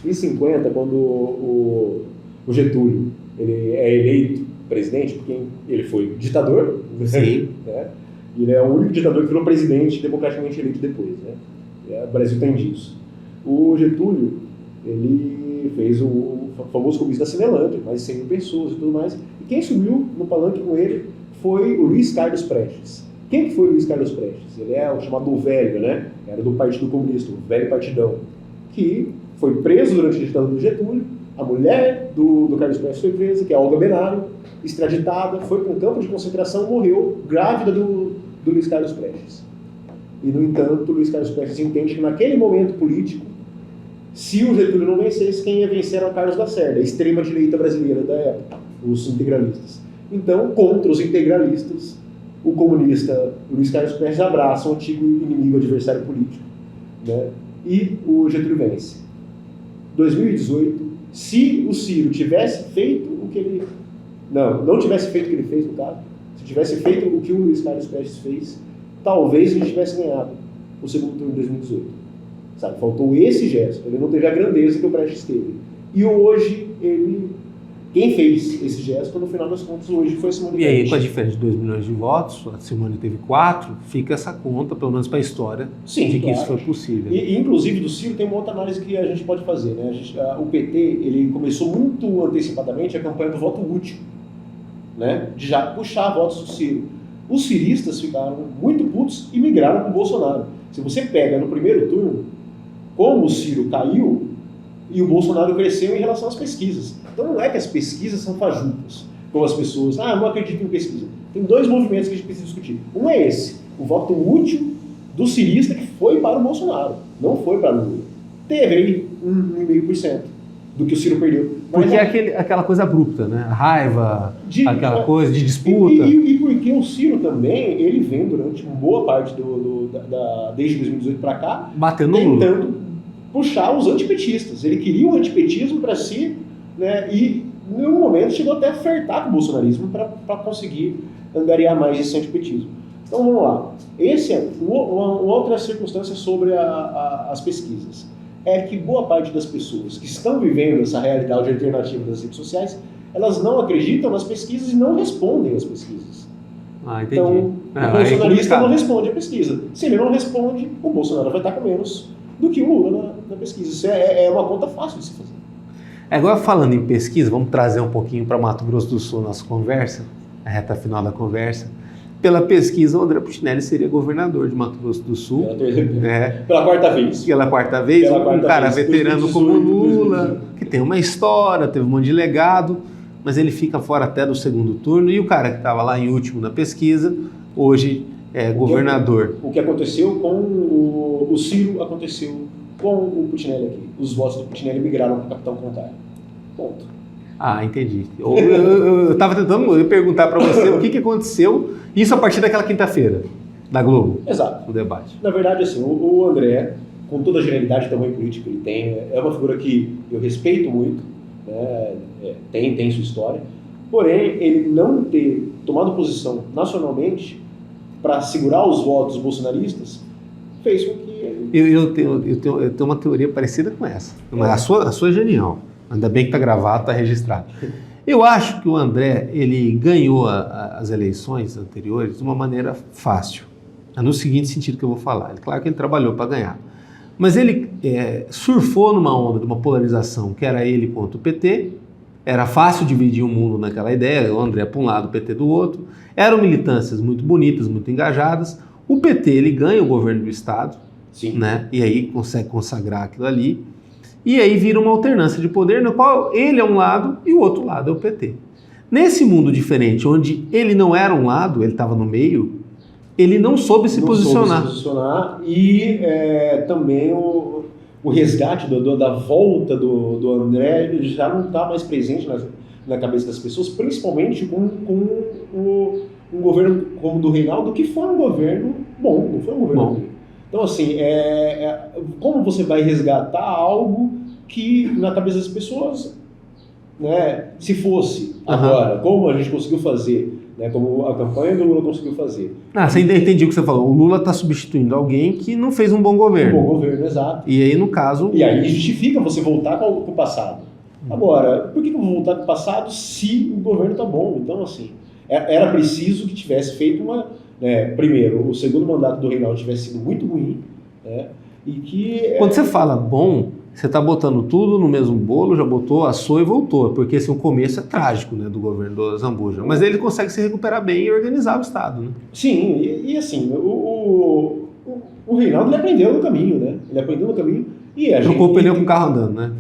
Em 50, quando o Getúlio ele é eleito presidente, porque ele foi ditador, sim. Né? E ele é o único ditador que virou presidente democraticamente eleito depois. Né? O Brasil tem disso. O Getúlio ele fez o famoso comício da Cinelândia, mais de 100 mil pessoas e tudo mais. E quem subiu no palanque com ele foi o Luiz Carlos Prestes. Quem que foi o Luiz Carlos Prestes? Ele é o chamado Velho, né? Era do Partido Comunista, o Velho Partidão, que foi preso durante a ditadura do Getúlio. A mulher do Carlos Prestes foi presa, que é a Olga Benário, extraditada, foi para um campo de concentração, morreu grávida do Luiz Carlos Prestes. E, no entanto, o Luiz Carlos Prestes entende que naquele momento político, se o Getúlio não vencesse, quem ia vencer era o Carlos Lacerda, a extrema-direita brasileira da época, os integralistas. Então, contra os integralistas, o comunista Luiz Carlos Prestes abraça o antigo inimigo, adversário político, né? E o Getúlio vence. 2018, se o Ciro tivesse feito o que ele... Não tivesse feito o que ele fez, no caso, se tivesse feito o que o Luiz Carlos Prestes fez, talvez ele tivesse ganhado o segundo turno de 2018. Sabe? Faltou esse gesto, ele não teve a grandeza que o Prestes teve. E hoje ele Quem fez esse gesto, no final das contas, hoje foi a Simone E aí, Tebet. com a diferença de 2 milhões de votos, a Simone teve 4, fica essa conta, pelo menos para a história, Sim, de que claro. isso foi possível. E, inclusive, do Ciro tem uma outra análise que a gente pode fazer. Né? O PT ele começou muito antecipadamente a campanha do voto útil, né? De já puxar votos do Ciro. Os ciristas ficaram muito putos e migraram com o Bolsonaro. Se você pega no primeiro turno, como o Ciro caiu e o Bolsonaro cresceu em relação às pesquisas. Então não é que as pesquisas são fajutas, como as pessoas, não acredito em pesquisa. Tem 2 movimentos que a gente precisa discutir. Um é esse, o voto útil do cirista que foi para o Bolsonaro, não foi para o Lula. Teve aí 1,5% do que o Ciro perdeu. Mas Porque é aquela coisa abrupta, né? A raiva, aquela coisa de disputa. E porque o Ciro também, ele vem durante uma boa parte desde 2018 para cá, batendo no Lula, tentando puxar os antipetistas. Ele queria o antipetismo para si, né? E em um momento chegou até a flertar com o bolsonarismo para conseguir angariar mais esse antipetismo. Então vamos lá. Esse é uma outra circunstância sobre as pesquisas. É que boa parte das pessoas que estão vivendo essa realidade alternativa das redes sociais, elas não acreditam nas pesquisas e não respondem às pesquisas. Entendi. Então, o bolsonarista não responde à pesquisa. Se ele não responde, o Bolsonaro vai estar com menos do que o Lula na pesquisa. Isso é uma conta fácil de se fazer. Agora, falando em pesquisa, vamos trazer um pouquinho para Mato Grosso do Sul nossa conversa, a reta final da conversa. Pela pesquisa, o André Puccinelli seria governador de Mato Grosso do Sul. Pela quarta vez. Pela quarta vez, um cara veterano como o Lula, que tem uma história, teve um monte de legado, mas ele fica fora até do segundo turno. E o cara que estava lá em último na pesquisa, hoje é governador. O que aconteceu com o Ciro aconteceu com o Puccinelli aqui. Os votos do Puccinelli migraram para o Capitão Contário. Ponto. Entendi. Eu estava tentando perguntar para você o que aconteceu, isso a partir daquela quinta-feira, da Globo. Exato. O debate. Na verdade, assim, o André, com toda a genialidade e tamanho político que ele tem, é uma figura que eu respeito muito, né? Tem sua história, porém, ele não ter tomado posição nacionalmente para segurar os votos bolsonaristas fez com que ele... Eu tenho uma teoria parecida com essa, mas a sua é genial. Ainda bem que está gravado, está registrado. Eu acho que o André, ele ganhou as eleições anteriores de uma maneira fácil. No seguinte sentido que eu vou falar. Claro que ele trabalhou para ganhar. Mas ele surfou numa onda de uma polarização que era ele contra o PT. Era fácil dividir o mundo naquela ideia, o André para um lado, o PT do outro. Eram militâncias muito bonitas, muito engajadas. O PT, ele ganha o governo do Estado. Sim. Né? E aí consegue consagrar aquilo ali. E aí vira uma alternância de poder no qual ele é um lado e o outro lado é o PT. Nesse mundo diferente, onde ele não era um lado, ele estava no meio, ele não soube se posicionar. E também o resgate da volta do André já não está mais presente na cabeça das pessoas, principalmente com um governo como o do Reinaldo, que foi um governo bom, não foi um governo ruim. Então, assim, como você vai resgatar algo que na cabeça das pessoas, né, se fosse agora, como a gente conseguiu fazer, né, como a campanha do Lula conseguiu fazer. Você entendi o que você falou. O Lula está substituindo alguém que não fez um bom governo. Um bom governo, exato. E aí, no caso... E aí justifica você voltar com o passado. Agora, por que eu vou voltar com o passado se o governo está bom? Então, assim, era preciso que tivesse feito primeiro, o segundo mandato do Reinaldo tivesse sido muito ruim, né? E que... Quando você fala bom, você está botando tudo no mesmo bolo, já botou, assou e voltou, porque assim, o começo é trágico, né, do governo do Zambuja, mas ele consegue se recuperar bem e organizar o Estado, né? Sim, e assim, o Reinaldo, ele aprendeu no caminho, né? Ele aprendeu no caminho e a gente... Trocou o pneu com o carro andando, né?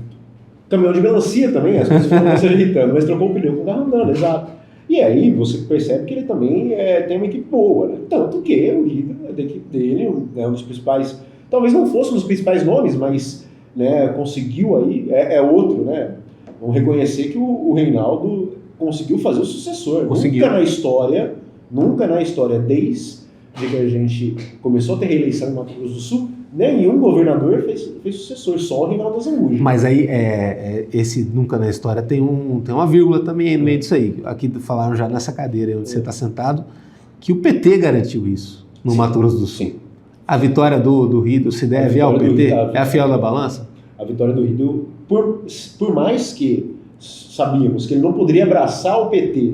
Caminhão de melancia também, as pessoas ficam se irritando, mas trocou o pneu com o carro andando, exato. E aí você percebe que ele também tem uma equipe boa, né? Tanto que o líder da equipe dele, um dos principais, talvez não fosse um dos principais nomes, mas, né, conseguiu aí, outro, né? Vamos reconhecer que o Reinaldo conseguiu fazer o sucessor. Conseguiu. Nunca na história, desde que a gente começou a ter reeleição em Mato Grosso do Sul, nenhum governador fez sucessor, só o Reinaldo Zambuja. Mas aí, esse nunca na história tem uma vírgula também no meio disso aí. Aqui falaram já nessa cadeira onde você está sentado, que o PT garantiu isso no Mato Grosso do Sul. Sim. A vitória do Rido se deve ao PT? É a fiel da balança? A vitória do Rido, por mais que sabíamos que ele não poderia abraçar o PT,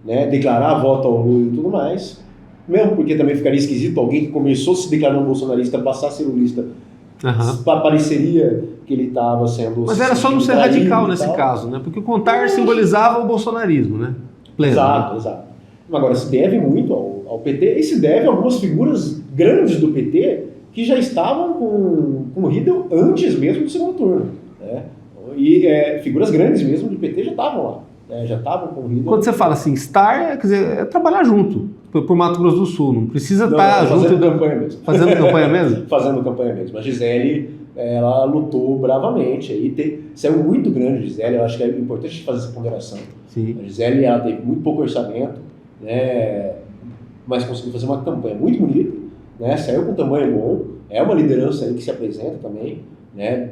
né, declarar voto ao Lula e tudo mais, mesmo porque também ficaria esquisito alguém que começou se declarando bolsonarista passar a ser lulista. Pareceria que ele estava sendo... Mas era só não ser radical nesse caso, né? Porque o Contar simbolizava o bolsonarismo, né? Pleno, exato, né? exato. Agora, se deve muito ao PT, e se deve a algumas figuras grandes do PT que já estavam com o Riedel antes mesmo do segundo turno, né? E figuras grandes mesmo do PT já estavam lá, né? Já estavam com o Riedel. Quando você fala assim, estar, quer dizer, é trabalhar junto, por Mato Grosso do Sul, não precisa estar junto... Fazendo campanha mesmo. Fazendo campanha mesmo? Fazendo campanha mesmo. A Gisele, ela lutou bravamente, aí saiu muito grande a Gisele, eu acho que é importante fazer essa ponderação. Sim. A Gisele, ela teve muito pouco orçamento, né, mas conseguiu fazer uma campanha muito bonita, né, saiu com tamanho bom, é uma liderança aí que se apresenta também, né,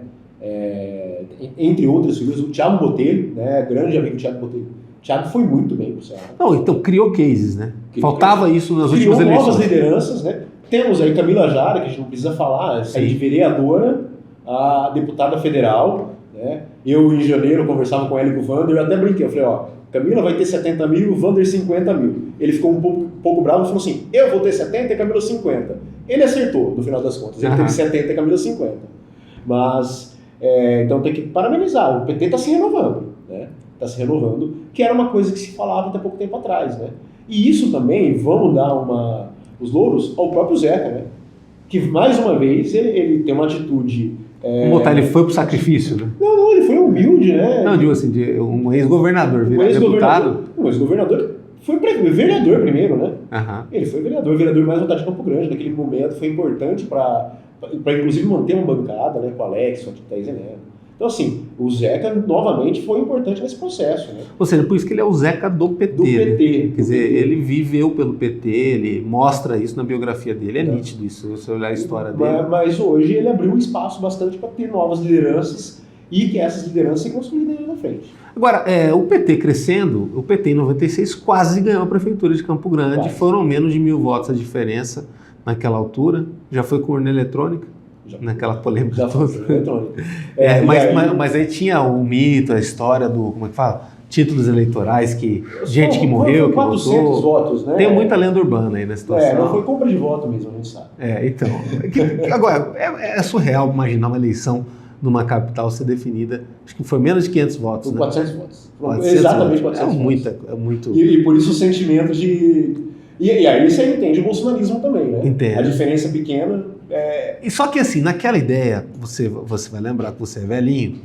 entre outras figuras, o Thiago Botelho, né, grande amigo do Thiago Botelho. O Thiago foi muito bem pro Ceará. Não, então criou cases, né? Faltava isso nas últimas eleições. Criou novas lideranças, né? Temos aí Camila Jara, que a gente não precisa falar, de vereadora a deputada federal, né? Eu, em janeiro, conversava com ela e com o Vander, eu até brinquei, eu falei, ó, Camila vai ter 70 mil, Vander 50 mil. Ele ficou um pouco bravo e falou assim, eu vou ter 70 e Camila 50. Ele acertou, no final das contas, ele teve 70 e Camila 50. Mas, então tem que parabenizar, o PT está se renovando, né? Está se renovando, que era uma coisa que se falava até pouco tempo atrás, né? E isso também, vamos dar os louros ao próprio Zeca, né? Que, mais uma vez, ele tem uma atitude... ele foi pro sacrifício, né? Não, ele foi humilde, né? Não, digo assim, um ex-governador, deputado... Um ex-governador foi vereador primeiro, né? Ele foi vereador mais votado de Campo Grande, naquele momento, foi importante para inclusive manter uma bancada, né? Com o Alex, com a Thaís Helena. Então, assim, o Zeca, novamente, foi importante nesse processo, né? Ou seja, por isso que ele é o Zeca do PT. Do PT. Né? Quer dizer, ele viveu pelo PT, ele mostra isso na biografia dele, nítido isso, se você olhar a história dele. Mas hoje ele abriu um espaço bastante para ter novas lideranças e que essas lideranças se consolidem na frente. Agora, o PT crescendo, o PT em 96 quase ganhou a prefeitura de Campo Grande, quase. Foram menos de 1.000 votos a diferença naquela altura, já foi com urna eletrônica. Naquela polêmica já toda. Mas aí tinha o mito, a história do, como é que fala? Títulos eleitorais, que gente que morreu, que 400 votos, né? Tem muita lenda urbana aí na situação. Não foi compra de voto mesmo, a gente sabe. Então. Agora, é surreal imaginar uma eleição numa capital ser definida, acho que foi menos de 500 votos, né? 400 votos. Exatamente 400 votos. É muito... E por isso o sentimento de... E aí você entende o bolsonarismo também, né? Entendo. A diferença pequena... E só que assim, naquela ideia, você vai lembrar que você é velhinho.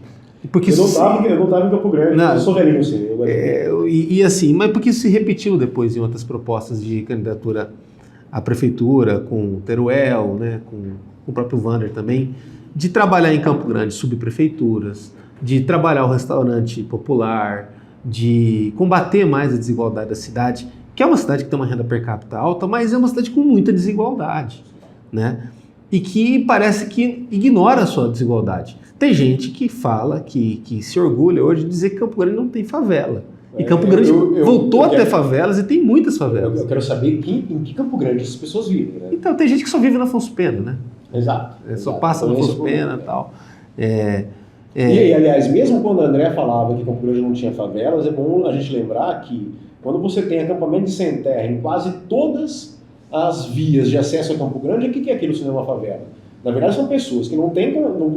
Porque eu não estava em Campo Grande, eu sou velhinho, sim. E assim, mas porque isso se repetiu depois em outras propostas de candidatura à prefeitura, com o Teruel, né, com o próprio Vander também, de trabalhar em Campo Grande subprefeituras, de trabalhar o restaurante popular, de combater mais a desigualdade da cidade, que é uma cidade que tem uma renda per capita alta, mas é uma cidade com muita desigualdade, né? E que parece que ignora a sua desigualdade. Tem gente que fala, que se orgulha hoje de dizer que Campo Grande não tem favela. E Campo Grande voltou a ter favelas e tem muitas favelas. Eu quero saber em que Campo Grande essas pessoas vivem, né? Então, tem gente que só vive na Afonso Pena, né? Exato. Só passa na Afonso Pena e tal. E, aliás, mesmo quando o André falava que Campo Grande não tinha favelas, é bom a gente lembrar que quando você tem acampamento de sem terra em quase todas as vias de acesso a Campo Grande, o que é aquilo se não é uma favela? Na verdade, são pessoas que não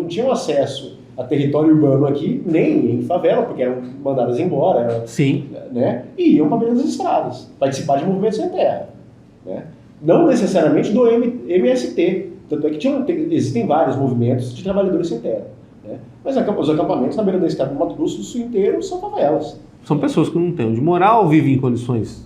tinham acesso a território urbano aqui, nem em favela, porque eram mandadas embora. Sim. Né? E iam para beira das estradas, participar de movimentos sem terra. Né? Não necessariamente do MST. Tanto é que existem vários movimentos de trabalhadores sem terra. Né? Mas os acampamentos na beira da estrada do Mato Grosso do Sul inteiro são favelas. São pessoas que não têm onde morar ou vivem em condições...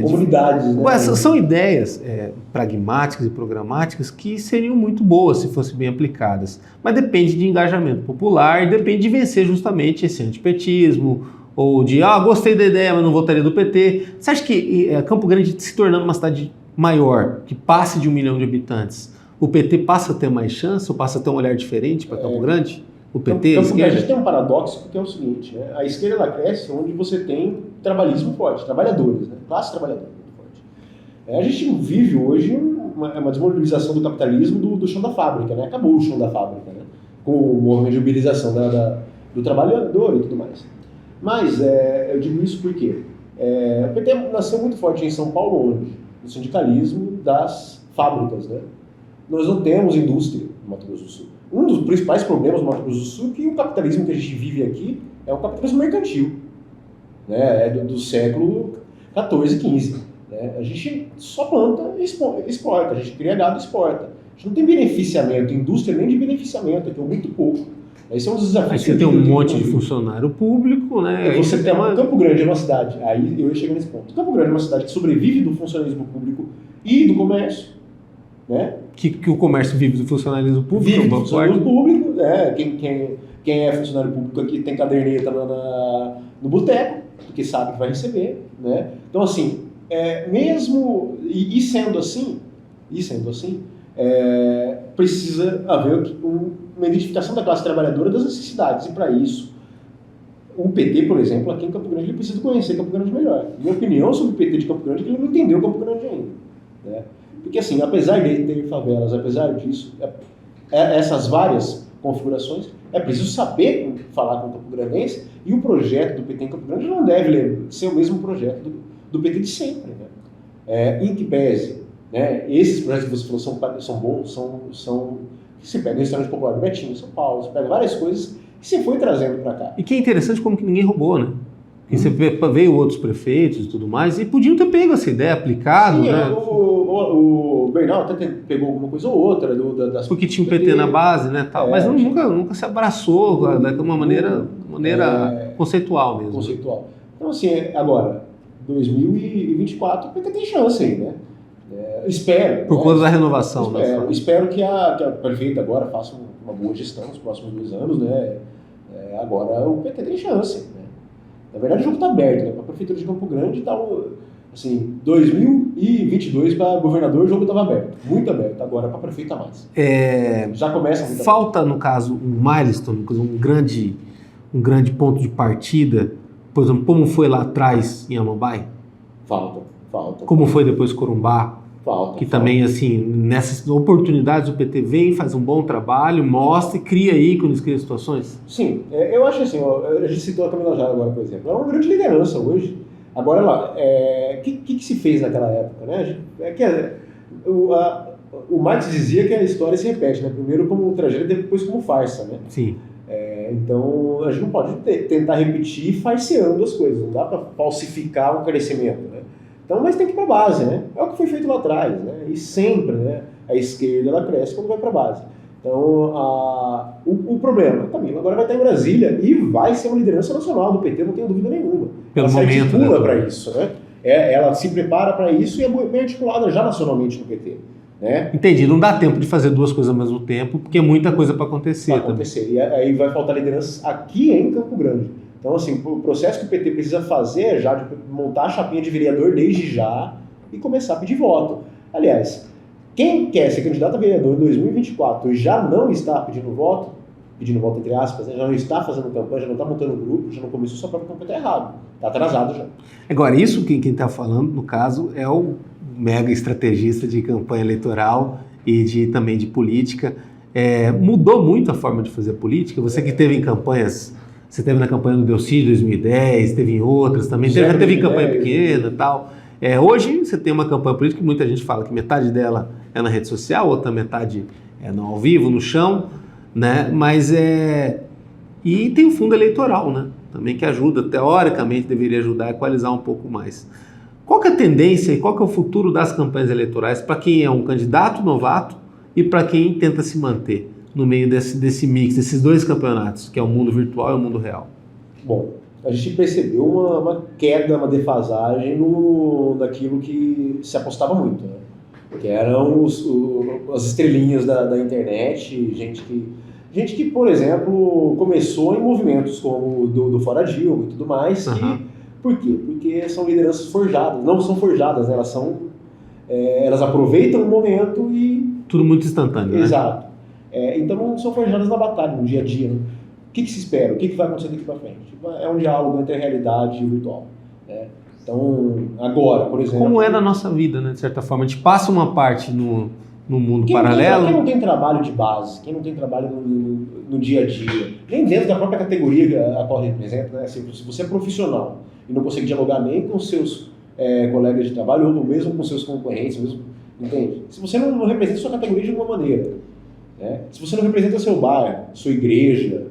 comunidades, né? São ideias pragmáticas e programáticas que seriam muito boas se fossem bem aplicadas, mas depende de engajamento popular, depende de vencer justamente esse antipetismo, ou de, gostei da ideia, mas não votaria do PT. Você acha que Campo Grande se tornando uma cidade maior, que passe de 1 milhão de habitantes, o PT passa a ter mais chance, ou passa a ter um olhar diferente para Campo Grande? O PT, a esquerda? A gente tem um paradoxo que é o seguinte, né? A esquerda ela cresce onde você tem trabalhismo forte, trabalhadores, né? Classe trabalhadora muito forte. A gente vive hoje uma desmobilização do capitalismo do chão da fábrica, né? Acabou o chão da fábrica, né? Com o movimento de mobilização do trabalhador e tudo mais. Mas eu digo isso porque o PT nasceu muito forte em São Paulo, onde? No sindicalismo das fábricas, né? Nós não temos indústria no Mato Grosso do Sul. Um dos principais problemas do Mato Grosso do Sul é que o capitalismo que a gente vive aqui é o capitalismo mercantil, né? É do século XIV, XV. Né? A gente só planta e exporta, a gente cria gado e exporta. A gente não tem beneficiamento, indústria nem de beneficiamento, aqui é muito pouco. Esse é um dos desafios. Aí você tem um monte de funcionário público, né? Você tem Campo Grande é uma cidade, aí eu ia chegar nesse ponto. Campo Grande é uma cidade que sobrevive do funcionalismo público e do comércio, né? Que o comércio vive do funcionalismo público? Vive do funcionalismo público, né? Quem é funcionário público aqui tem caderneta no boteco, porque sabe que vai receber, né? Então, assim, mesmo... E sendo assim, precisa haver uma identificação da classe trabalhadora das necessidades. E para isso, o PT, por exemplo, aqui em Campo Grande, ele precisa conhecer Campo Grande melhor. Minha opinião sobre o PT de Campo Grande é que ele não entendeu Campo Grande ainda, né? Porque assim, apesar de ter favelas, apesar disso, essas várias configurações, é preciso saber falar com o Campo Grandense, e o projeto do PT em Campo Grande não deve ser o mesmo projeto do PT de sempre, né? Em que pese, né, esses projetos que você falou são bons, você pega o restaurante popular do Betinho, São Paulo, você pega várias coisas que você foi trazendo para cá. E que é interessante como que ninguém roubou, né? E você veio outros prefeitos e tudo mais, e podiam ter pego essa ideia, aplicado, sim, né? O Bernal até pegou alguma coisa ou outra das... Porque tinha o PT na base, né, tal, mas nunca se abraçou de uma maneira conceitual mesmo. Conceitual. Então, assim, agora, 2024, o PT tem chance aí, né? Espero. Por conta da renovação, né? Espero que a prefeita agora faça uma boa gestão nos próximos 2 anos, né? Agora o PT tem chance, né? Na verdade, o jogo está aberto, né? Para a prefeitura de Campo Grande está, assim, 2022 para governador o jogo estava aberto, muito aberto. Agora para prefeita mais. Já começa. Falta, no caso, um milestone, um grande ponto de partida, por exemplo, como foi lá atrás em Amambai? Falta. Como foi depois Corumbá? Falta. Também, assim, nessas oportunidades o PT vem, faz um bom trabalho, mostra e cria ícones, cria situações? Sim, eu acho assim, a gente citou a Camila Jara agora, por exemplo, ela é uma grande liderança hoje. Agora, o que se fez naquela época, né? O Marx dizia que a história se repete, né? Primeiro como tragédia, depois como farsa, né? Sim. Então, a gente não pode tentar repetir farseando as coisas, não dá para falsificar um crescimento, né? Então, mas tem que ir para a base, né? É o que foi feito lá atrás, né? E sempre, né? A esquerda, ela cresce quando vai para a base. Então, o problema, Camila agora vai estar em Brasília e vai ser uma liderança nacional do PT, não tenho dúvida nenhuma. Pelo ela momento, se articula né? para isso, né? Ela se prepara para isso e é bem articulada já nacionalmente no PT, né? Entendi, não dá tempo de fazer duas coisas ao mesmo tempo, porque é muita coisa para acontecer. E aí vai faltar liderança aqui em Campo Grande. Então, assim, o processo que o PT precisa fazer é já de montar a chapinha de vereador desde já e começar a pedir voto. Aliás, quem quer ser candidato a vereador em 2024 e já não está pedindo voto entre aspas, né, já não está fazendo campanha, já não está montando grupo, já não começou sua própria campanha, está errado. Está atrasado já. Agora, isso quem está falando, no caso, é o mega estrategista de campanha eleitoral e também de política. Mudou muito a forma de fazer política. Você que teve em campanhas... Você teve na campanha do Delcy 2010, teve em outras também, já teve em campanha pequena e tal. Hoje você tem uma campanha política que muita gente fala que metade dela é na rede social, outra metade é no ao vivo, no chão, né? E tem o fundo eleitoral, né? Também que ajuda, teoricamente deveria ajudar a equalizar um pouco mais. Qual que é a tendência e qual que é o futuro das campanhas eleitorais para quem é um candidato novato e para quem tenta se manter no meio desse mix, desses dois campeonatos, que é o mundo virtual e o mundo real? Bom, a gente percebeu uma queda, uma defasagem daquilo que se apostava muito, né? Que eram as estrelinhas da internet, gente que, por exemplo, começou em movimentos como do Fora Dilma e tudo mais. Uhum. Por quê? Porque são lideranças forjadas, não são forjadas, né? Elas aproveitam o momento e... Tudo muito instantâneo, né? Exato. Então não são forjadas na batalha, no dia a dia. Né? O que se espera? O que vai acontecer daqui para frente? É um diálogo entre a realidade e o virtual. Né? Então, agora, por exemplo... Como é na nossa vida, né, de certa forma. A gente passa uma parte no mundo Quem paralelo. Quem não tem trabalho de base, quem não tem trabalho no dia a dia, nem dentro da própria categoria a qual representa, né? Se você é profissional e não consegue dialogar nem com seus colegas de trabalho, ou mesmo com seus concorrentes, mesmo, entende? Se você não representa a sua categoria de alguma maneira, né? Se você não representa o seu bairro, sua igreja,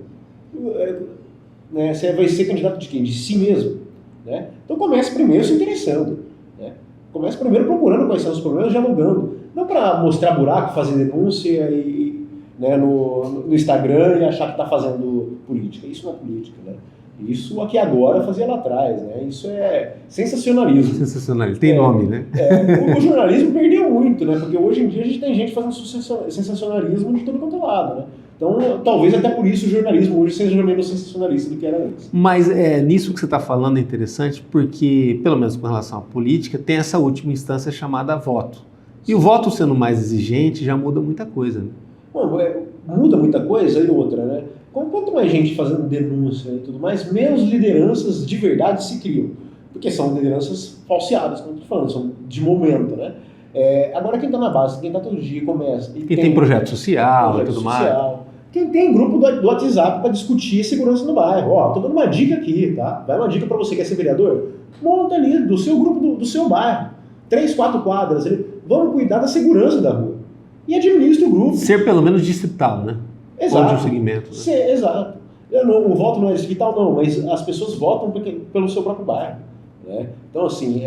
né? Você vai ser candidato de quem? De si mesmo, né? Então comece primeiro se interessando, né? Comece primeiro procurando quais são os problemas, dialogando. Não para mostrar buraco, fazer denúncia né, no Instagram e achar que está fazendo política. Isso não é política, né? Isso aqui agora fazia lá atrás, né? Isso é sensacionalismo. Sensacionalismo. Tem nome, né? O jornalismo perdeu muito, né? Porque hoje em dia a gente tem gente fazendo sensacionalismo de todo quanto é lado, né? Então, talvez até por isso o jornalismo hoje seja menos sensacionalista do que era antes. Mas nisso que você está falando é interessante porque, pelo menos com relação à política, tem essa última instância chamada voto. E o voto sendo mais exigente já muda muita coisa, né? Bom, muda muita coisa e outra, né? Quanto mais gente fazendo denúncia e tudo mais, menos lideranças de verdade se criam. Porque são lideranças falseadas, como eu estou falando, são de momento, né? Agora quem está na base, quem está todo dia, começa... Quem tem projeto social e tudo mais. Quem tem grupo do WhatsApp para discutir segurança no bairro. Ó, tô dando uma dica aqui, tá? Vai uma dica para você que quer ser vereador. Monta ali do seu grupo, do seu bairro. 3, 4 quadras. Vamos cuidar da segurança da rua. E administra o grupo. Ser pelo menos distrital, né? Exato. Ou de um segmento. Né? Exato. O voto não é distrital, não, mas as pessoas votam pelo seu próprio bairro. Né? Então, assim,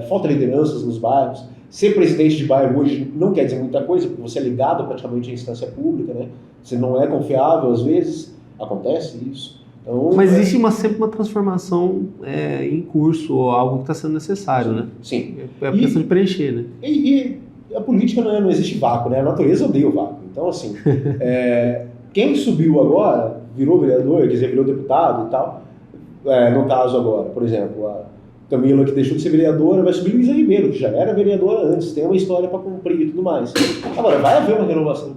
falta lideranças nos bairros. Ser presidente de bairro hoje não quer dizer muita coisa, porque você é ligado praticamente à instância pública, né? Você não é confiável, às vezes, acontece isso. Então, mas existe sempre uma transformação em curso, ou algo que está sendo necessário, sim, né? Sim. É a questão de preencher, né? E a política não existe vácuo, né? A natureza odeia o vácuo. Então, assim, quem subiu agora, virou vereador, quer dizer, virou deputado e tal, no caso agora, por exemplo, a Camila, que deixou de ser vereadora, vai subir Luísa Ribeiro, que já era vereadora antes, tem uma história para cumprir e tudo mais. Agora, vai haver uma renovação.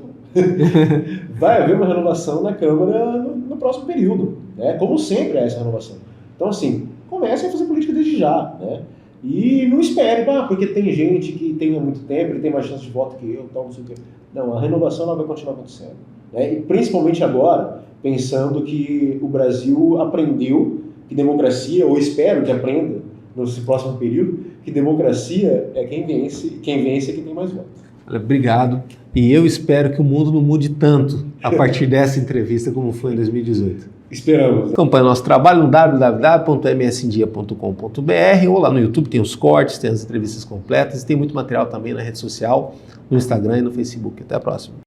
Vai haver uma renovação na Câmara no próximo período, né? Como sempre é essa renovação. Então, assim, comece a fazer política desde já, né? E não espere, porque tem gente que tem há muito tempo, ele tem mais chance de voto que eu, tal, não sei o quê. Não, a renovação ela vai continuar acontecendo, né? E principalmente agora, pensando que o Brasil aprendeu que democracia, ou espero que aprenda, nesse próximo período, que democracia é quem vence é quem tem mais votos. Obrigado. E eu espero que o mundo não mude tanto a partir dessa entrevista como foi em 2018. Esperamos. Acompanhe nosso trabalho no www.msindia.com.br ou lá no YouTube tem os cortes, tem as entrevistas completas e tem muito material também na rede social, no Instagram e no Facebook. Até a próxima.